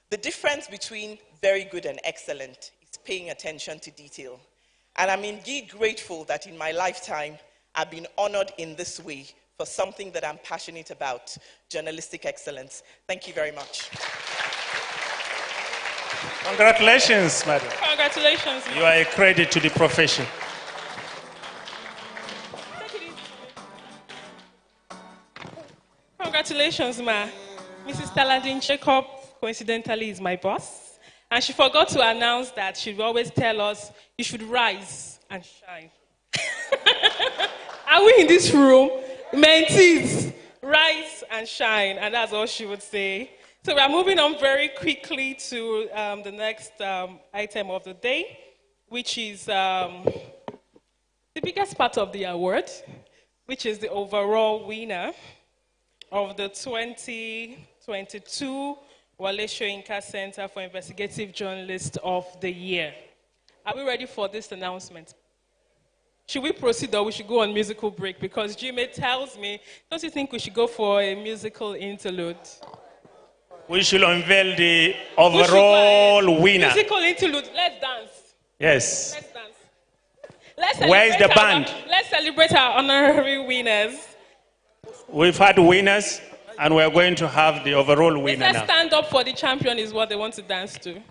The difference between very good and excellent is paying attention to detail. And I'm indeed grateful that in my lifetime, I've been honored in this way for something that I'm passionate about, journalistic excellence. Thank you very much. Congratulations, madam. Congratulations. You are a credit to the profession. Congratulations, ma. Mrs. Taladin Jacob, coincidentally, is my boss. And she forgot to announce that she would always tell us, you should rise and shine. Are we in this room? Mentees, rise and shine. And that's all she would say. So we are moving on very quickly to the next item of the day, which is the biggest part of the award, which is the overall winner of the 2022 Wole Soyinka Center for Investigative Journalist of the Year. Are we ready for this announcement? Should we proceed or we should go on musical break? Because Jimmy tells me, don't you think we should go for a musical interlude? We should unveil the overall winner. Musical interlude, let's dance. Yes. Let's dance. Let's Where is the band? Let's celebrate our honorary winners. We've had winners, and we're going to have the overall winner Let's now. stand up for the champion is what they want to dance to.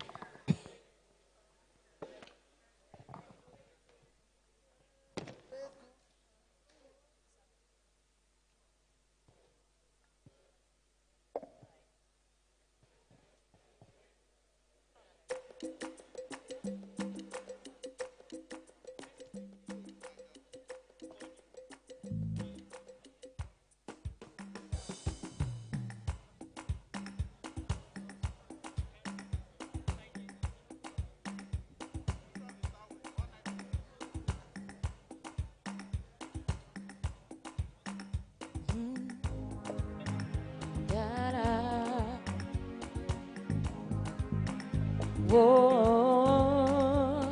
Whoa,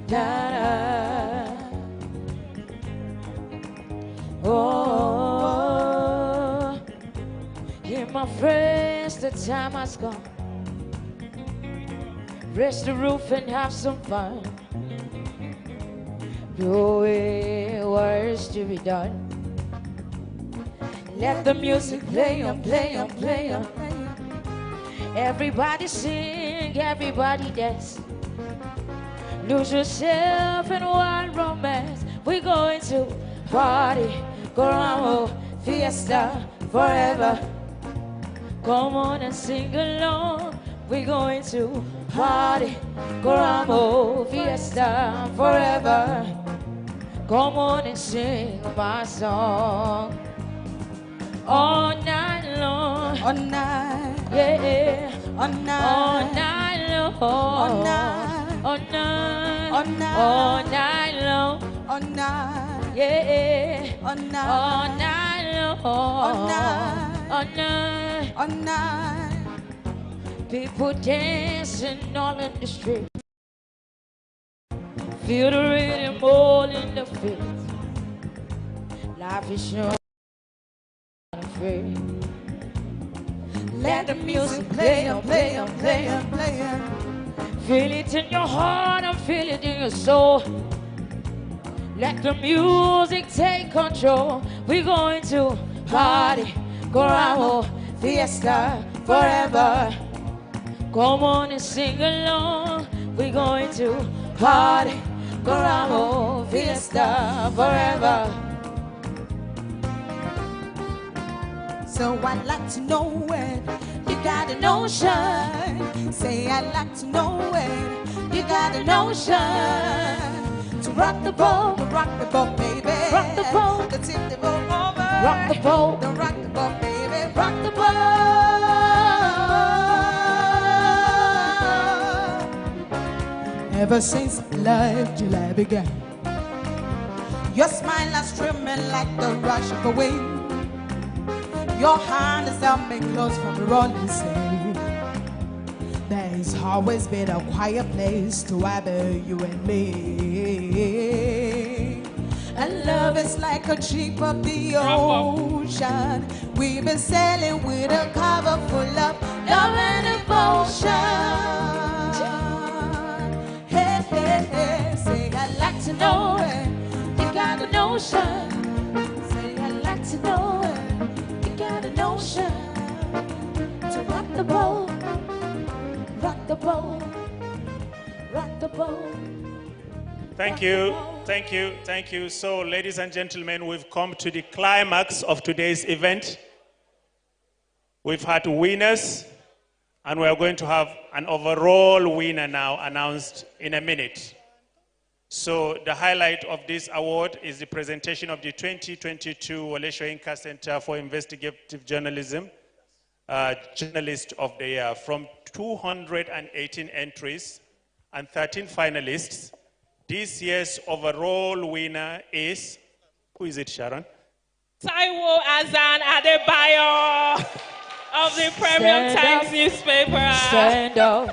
da-da. Oh, hear my friends, the time has gone. Raise the roof and have some fun. Do it, words to be done. Let the music play on, play on, play on. Everybody sing, everybody dance. Lose yourself in one romance. We're going to party, go around, fiesta, forever. Come on and sing along. We're going to party, go around, fiesta, forever. Come on and sing my song. All night long, all night, yeah, all night, all night long, all night, all night, all night, all night long, all night, yeah, all night, all night long, all night, all night, all night. People dancing all in the street. Feel the rhythm all in the feet. Life is short. Let the music play on, play on, play on, play on. Feel it in your heart and feel it in your soul. Let the music take control. We're going to party, go around, fiesta, forever. Come on and sing along. We're going to party, go around, fiesta, forever. So I'd like to know it. You got a notion. Say I'd like to know it. You got a notion. To rock the boat, baby. Rock the boat, to tip the boat over. Rock the boat, to rock the boat, baby. Rock the boat. Ever since life July began, your smile is streaming like the rush of a wave. Your hand is held me close from the rolling sea. There's always been a quiet place to either you and me. And love is like a ship of the ocean. We've been sailing with a cover full of love and devotion. Hey, hey, hey, say I'd like to know it. You got a notion. Say I'd like to know it. Got a notion to rock the boat, rock the boat, rock the boat. Thank you. Thank you, thank you. So, ladies and gentlemen, we've come to the climax of today's event. We've had winners, and we are going to have an overall winner now announced in a minute. So, the highlight of this award is the presentation of the 2022 Wole Soyinka Center for Investigative Journalism, Journalist of the Year, from 218 entries and 13 finalists. This year's overall winner is, who is it, Sharon? Taiwo Azan Adebayo of the Premium Times newspaper. Stand up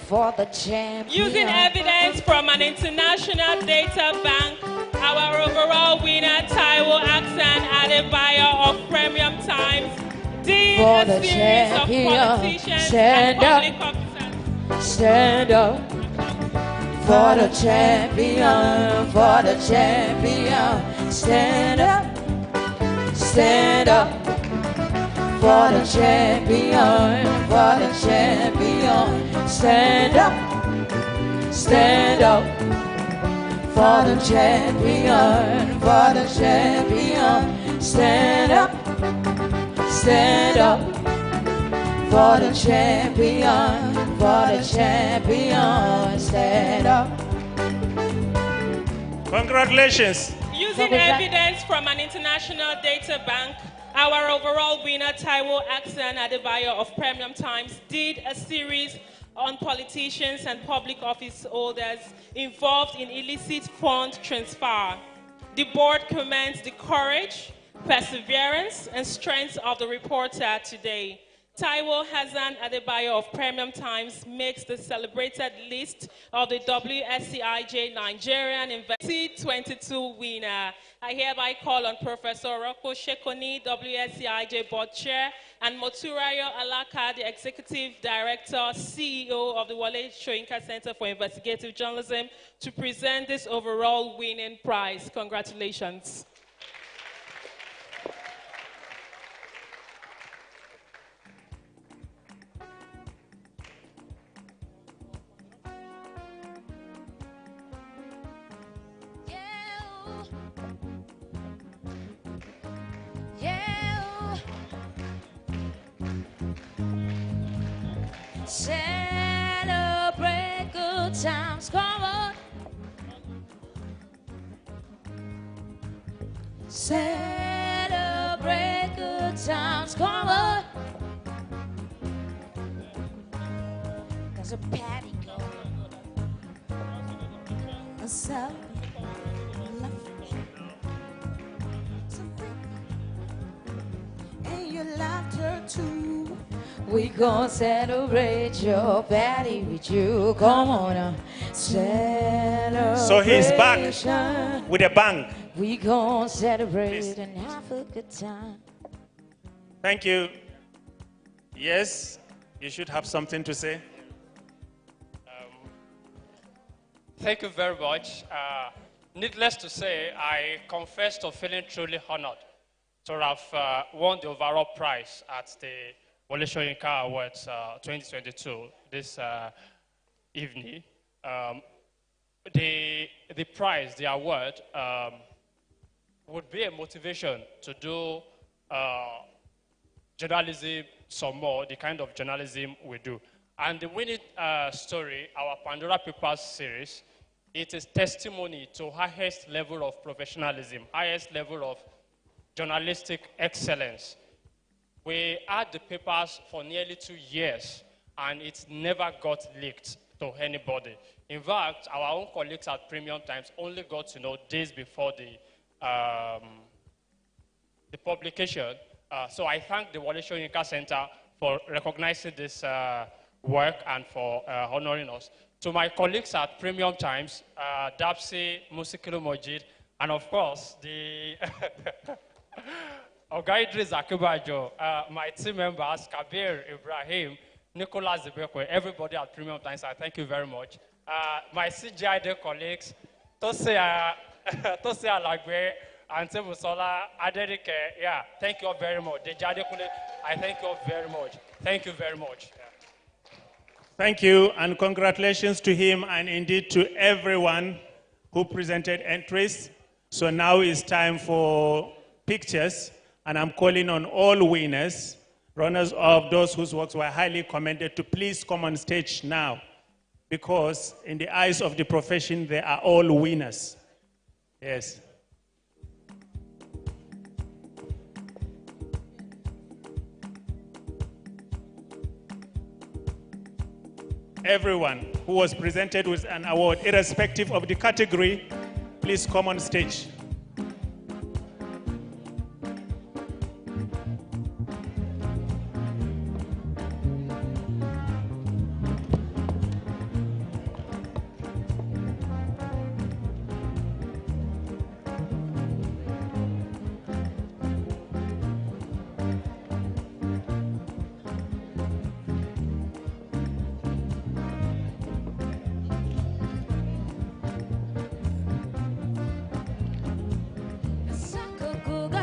for the champion. Using evidence from an international data bank, our overall winner, Taiwo Azan Adebayo of Premium Times, did For the a series of champion. politicians Stand and up. public officers. Stand up for the champion, for the champion. Stand up for the champion, for the champion. Stand up for the champion, for the champion. Stand up for the champion, for the champion. Stand up. Congratulations. Using evidence from an international data bank, our overall winner, Taiwo Azan Adebayo of Premium Times, did a series on politicians and public office holders involved in illicit fund transfer. The board commends the courage, perseverance, and strength of the reporter today. Taiwo Azan Adebayo of Premium Times makes the celebrated list of the WSCIJ Nigerian Investigative 2022 winner. I hereby call on Professor Rocco Shekoni, WSCIJ Board Chair, and Moturayo Alaka, the Executive Director, CEO of the Wole Soyinka Center for Investigative Journalism, to present this overall winning prize. Congratulations. Celebrate good times, come on. Celebrate good times, come on. There's a party going. A celebrate. And your laughter too. We gon' celebrate your party with you. Come on now. Celebration. So he's back with a bang. We gon' celebrate and have a good time. Thank you. Yes, you should have something to say. Thank you very much. Needless to say, I confess to feeling truly honored to have won the overall prize at the Wole Soyinka Awards 2022 this evening. The prize, the award, would be a motivation to do journalism some more, the kind of journalism we do. And the winning story, our Pandora Papers series, it is testimony to highest level of professionalism, highest level of journalistic excellence. We had the papers for nearly 2 years, and it never got leaked to anybody. In fact, our own colleagues at Premium Times only got to know days before the publication. So I thank the Wole Soyinka Center for recognizing this work and for honoring us. To my colleagues at Premium Times, Dapsi, Musikilu Mojid, and of course, the Oga Idris Akibajo, my team members, Kabir, Ibrahim, Nicholas Zibekwe, everybody at Premium Times, I thank you very much. My CGID colleagues, Tose Alagbe, and Tebusola, Aderike, yeah, thank you all very much. Dejade Kule, I thank you all very much. Thank you very much. Yeah. Thank you, and congratulations to him and indeed to everyone who presented entries. So now it's time for pictures, and I'm calling on all winners, runners of those whose works were highly commended, to please come on stage now, because in the eyes of the profession, they are all winners. Yes. Everyone who was presented with an award, irrespective of the category, please come on stage.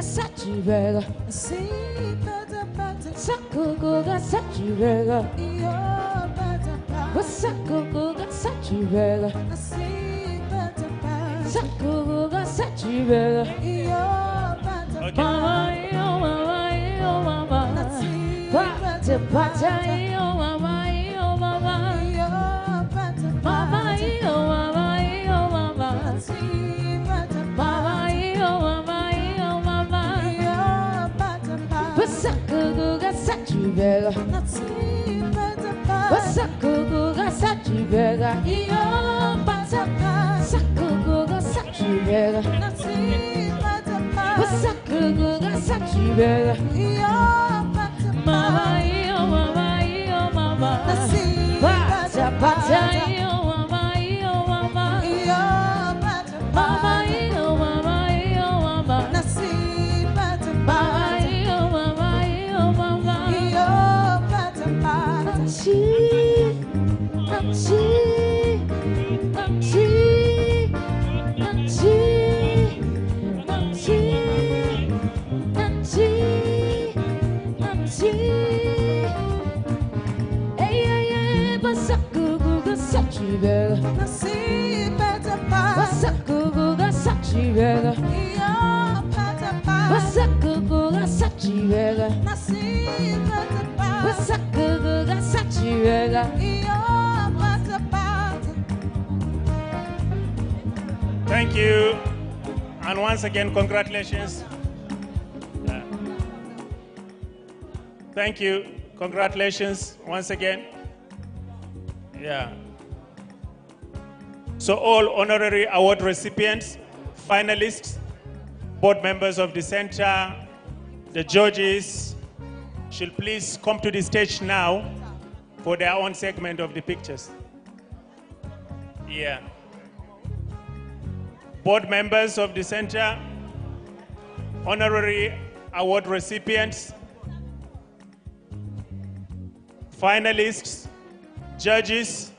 Sachibega, Sakuga Sachibega, Sakuga Sachibega, Sakuga Sachibega, Mama, yo, mama, yo, mama, Pata, Pata, yo, mama, yo, mama, Mama, yo, mama, yo, mama, Mama, yo, mama. Sakuga Sachibega, Sakuga Sachibega, yo patapa. Sakuga Sachibega, Sakuga Sachibega, yo patapa. Mama, yo mama, yo mama, pata pata, yo mama, yo mama, yo patapa. Mama, yo mama, yo mama, Mama. Thank you. And once again, congratulations. Thank you. Congratulations once again. Yeah. So all honorary award recipients, finalists, board members of the center, the judges, should please come to the stage now for their own segment of the pictures. Yeah. Board members of the center, honorary award recipients, finalists, judges,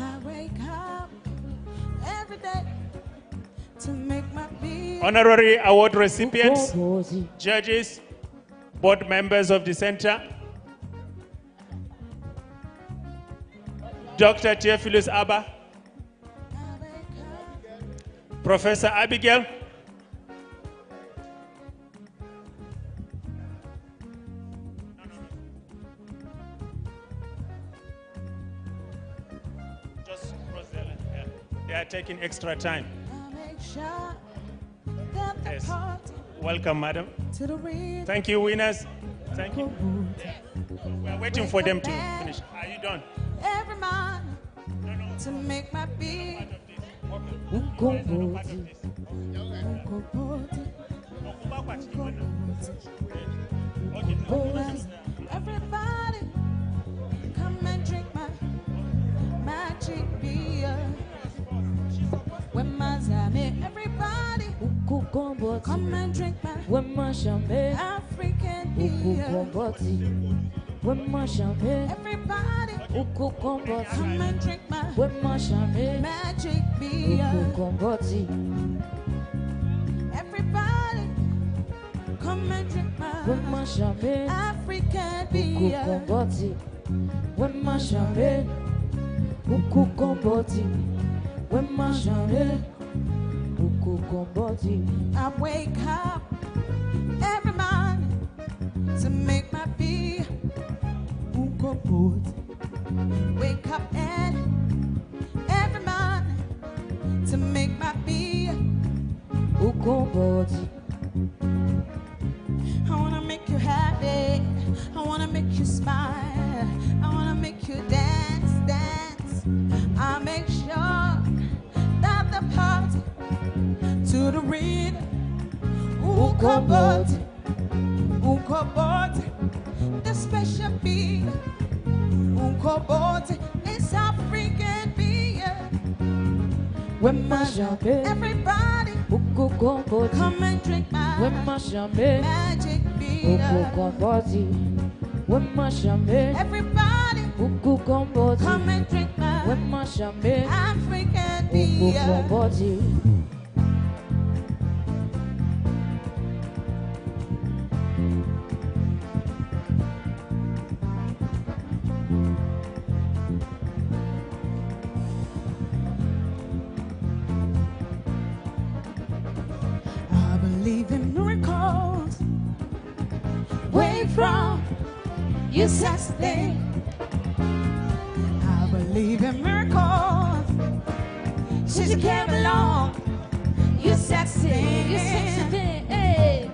I wake up every day to make my beat. honorary award recipients, judges, board members of the center, Dr. Theophilus Abba, Professor Abigail, just cross the line. Yeah. They are taking extra time. Yes. Welcome, madam. Thank you, winners. Thank you. We are waiting for them to finish. Are you done? Every morning to make my beat. Everybody, come and drink my magic beer. When my everybody, come and drink my African Everybody, come and drink my magic beer. Everybody, come and drink my African beer. I wake up every morning to make my beer. Wake up and every morning to make my beer. I wanna make you happy. I wanna make you smile. I wanna make you dance, dance. I'll make sure that the party to the rhythm. Ukoboti, the special beer. Ukoboti, it's African beer. Everybody, come and drink my magic beer. Everybody, come and drink my African beer. I believe in miracles. Way from you sustain. I believe in miracles. Since you came along, you sustain. You sustain. Hey.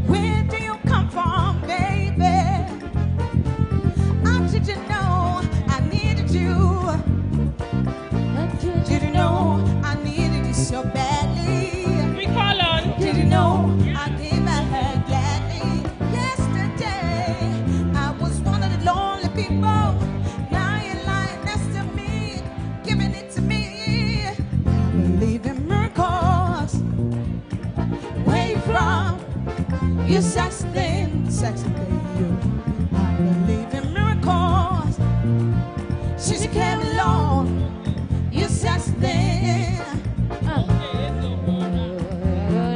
Where do you come from, baby? How did you know I needed you? Did you know I needed you so badly? Recall on. Did you know I gave my hand gladly? Yesterday I was one of the lonely people. Now you're lying next to me, giving it to me. I believe in miracles. Where you from? You sustain, you. I believe in miracles. Since you came along, you sustain.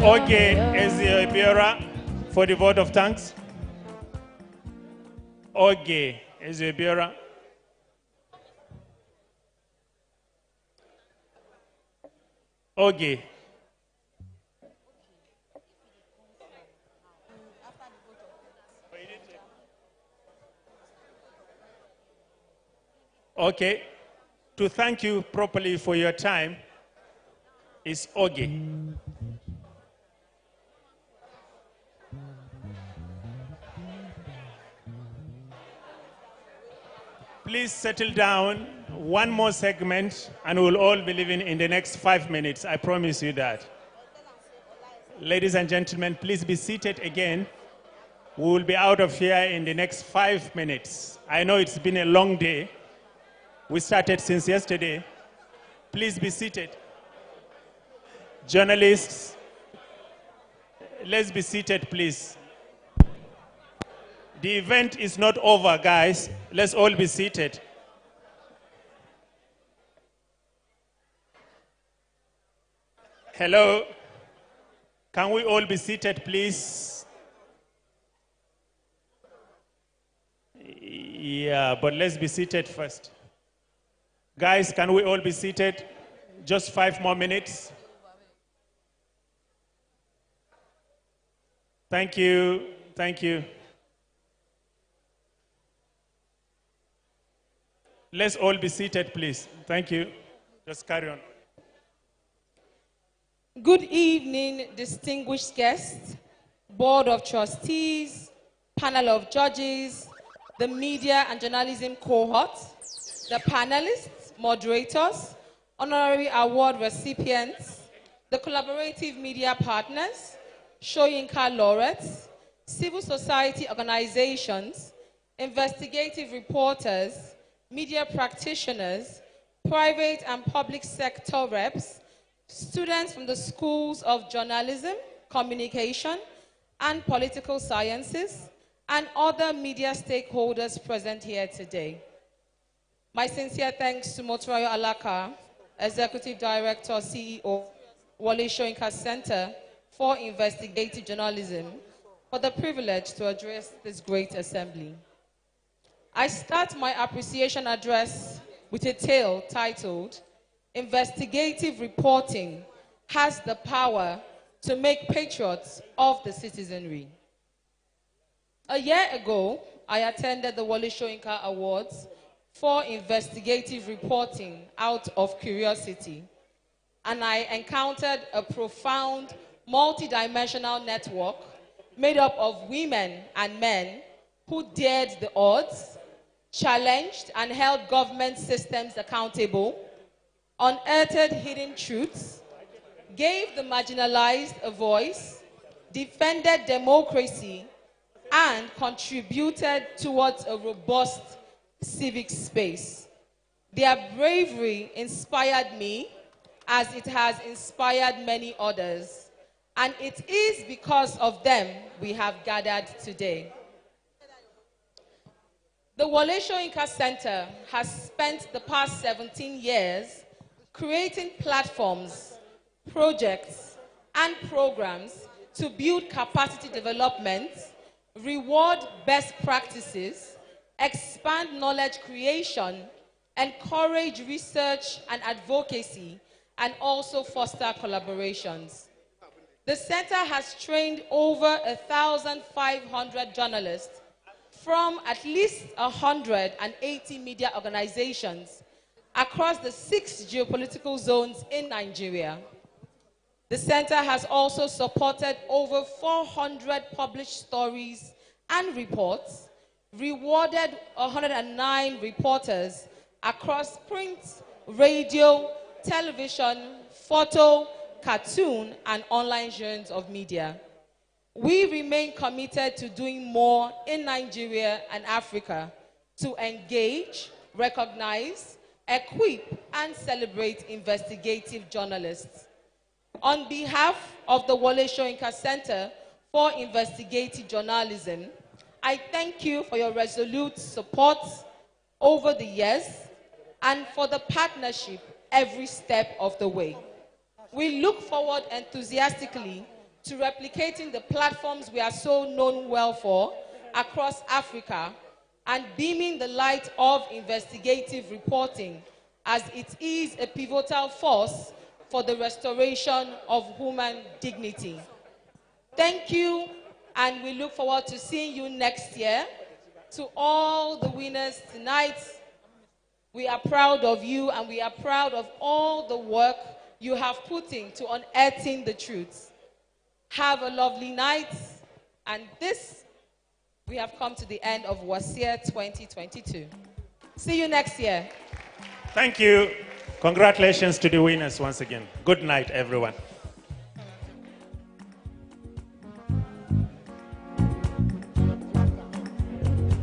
Okay, Ezio Ibiora for the vote of thanks. Okay, Ezio Ibiora. Okay. Okay, to thank you properly for your time is Oge. Please settle down. One more segment and we'll all be leaving in the next 5 minutes. I promise you that. Ladies and gentlemen, please be seated again. We will be out of here in the next 5 minutes. I know it's been a long day. We started since yesterday. Please be seated. Journalists, let's be seated, please. The event is not over, guys. Let's all be seated. Hello? Can we all be seated, please? Yeah, but let's be seated first. Guys, can we all be seated? Just 5 more minutes. Thank you. Thank you. Let's all be seated, please. Thank you. Just carry on. Good evening, distinguished guests, Board of Trustees, panel of judges, the media and journalism cohort, the panelists, moderators, honorary award recipients, the collaborative media partners, Soyinka laureates, civil society organizations, investigative reporters, media practitioners, private and public sector reps, students from the schools of journalism, communication, and political sciences, and other media stakeholders present here today. My sincere thanks to Motrayo Alaka, Executive Director, CEO, Wole Soyinka Center for Investigative Journalism, for the privilege to address this great assembly. I start my appreciation address with a tale titled, Investigative Reporting Has the Power to Make Patriots of the Citizenry. A year ago, I attended the Wole Soyinka Awards for investigative reporting out of curiosity, and I encountered a profound multidimensional network made up of women and men who dared the odds, challenged and held government systems accountable, unearthed hidden truths, gave the marginalized a voice, defended democracy, and contributed towards a robust civic space. Their bravery inspired me as it has inspired many others, and it is because of them we have gathered today. The Wole Soyinka Center has spent the past 17 years creating platforms, projects, and programs to build capacity development, reward best practices, expand knowledge creation, encourage research and advocacy, and also foster collaborations. The center has trained over 1,500 journalists from at least 180 media organizations across the 6 geopolitical zones in Nigeria. The center has also supported over 400 published stories and reports, rewarded 109 reporters across print, radio, television, photo, cartoon, and online genres of media. We remain committed to doing more in Nigeria and Africa to engage, recognize, equip, and celebrate investigative journalists. On behalf of the Wole Soyinka Center for Investigative Journalism, I thank you for your resolute support over the years and for the partnership every step of the way. We look forward enthusiastically to replicating the platforms we are so known well for across Africa and beaming the light of investigative reporting as it is a pivotal force for the restoration of human dignity. Thank you, and we look forward to seeing you next year. To all the winners tonight, we are proud of you, and we are proud of all the work you have put into unearthing the truths. Have a lovely night, and we have come to the end of Wasia 2022. See you next year. Thank you. Congratulations to the winners once again. Good night, everyone.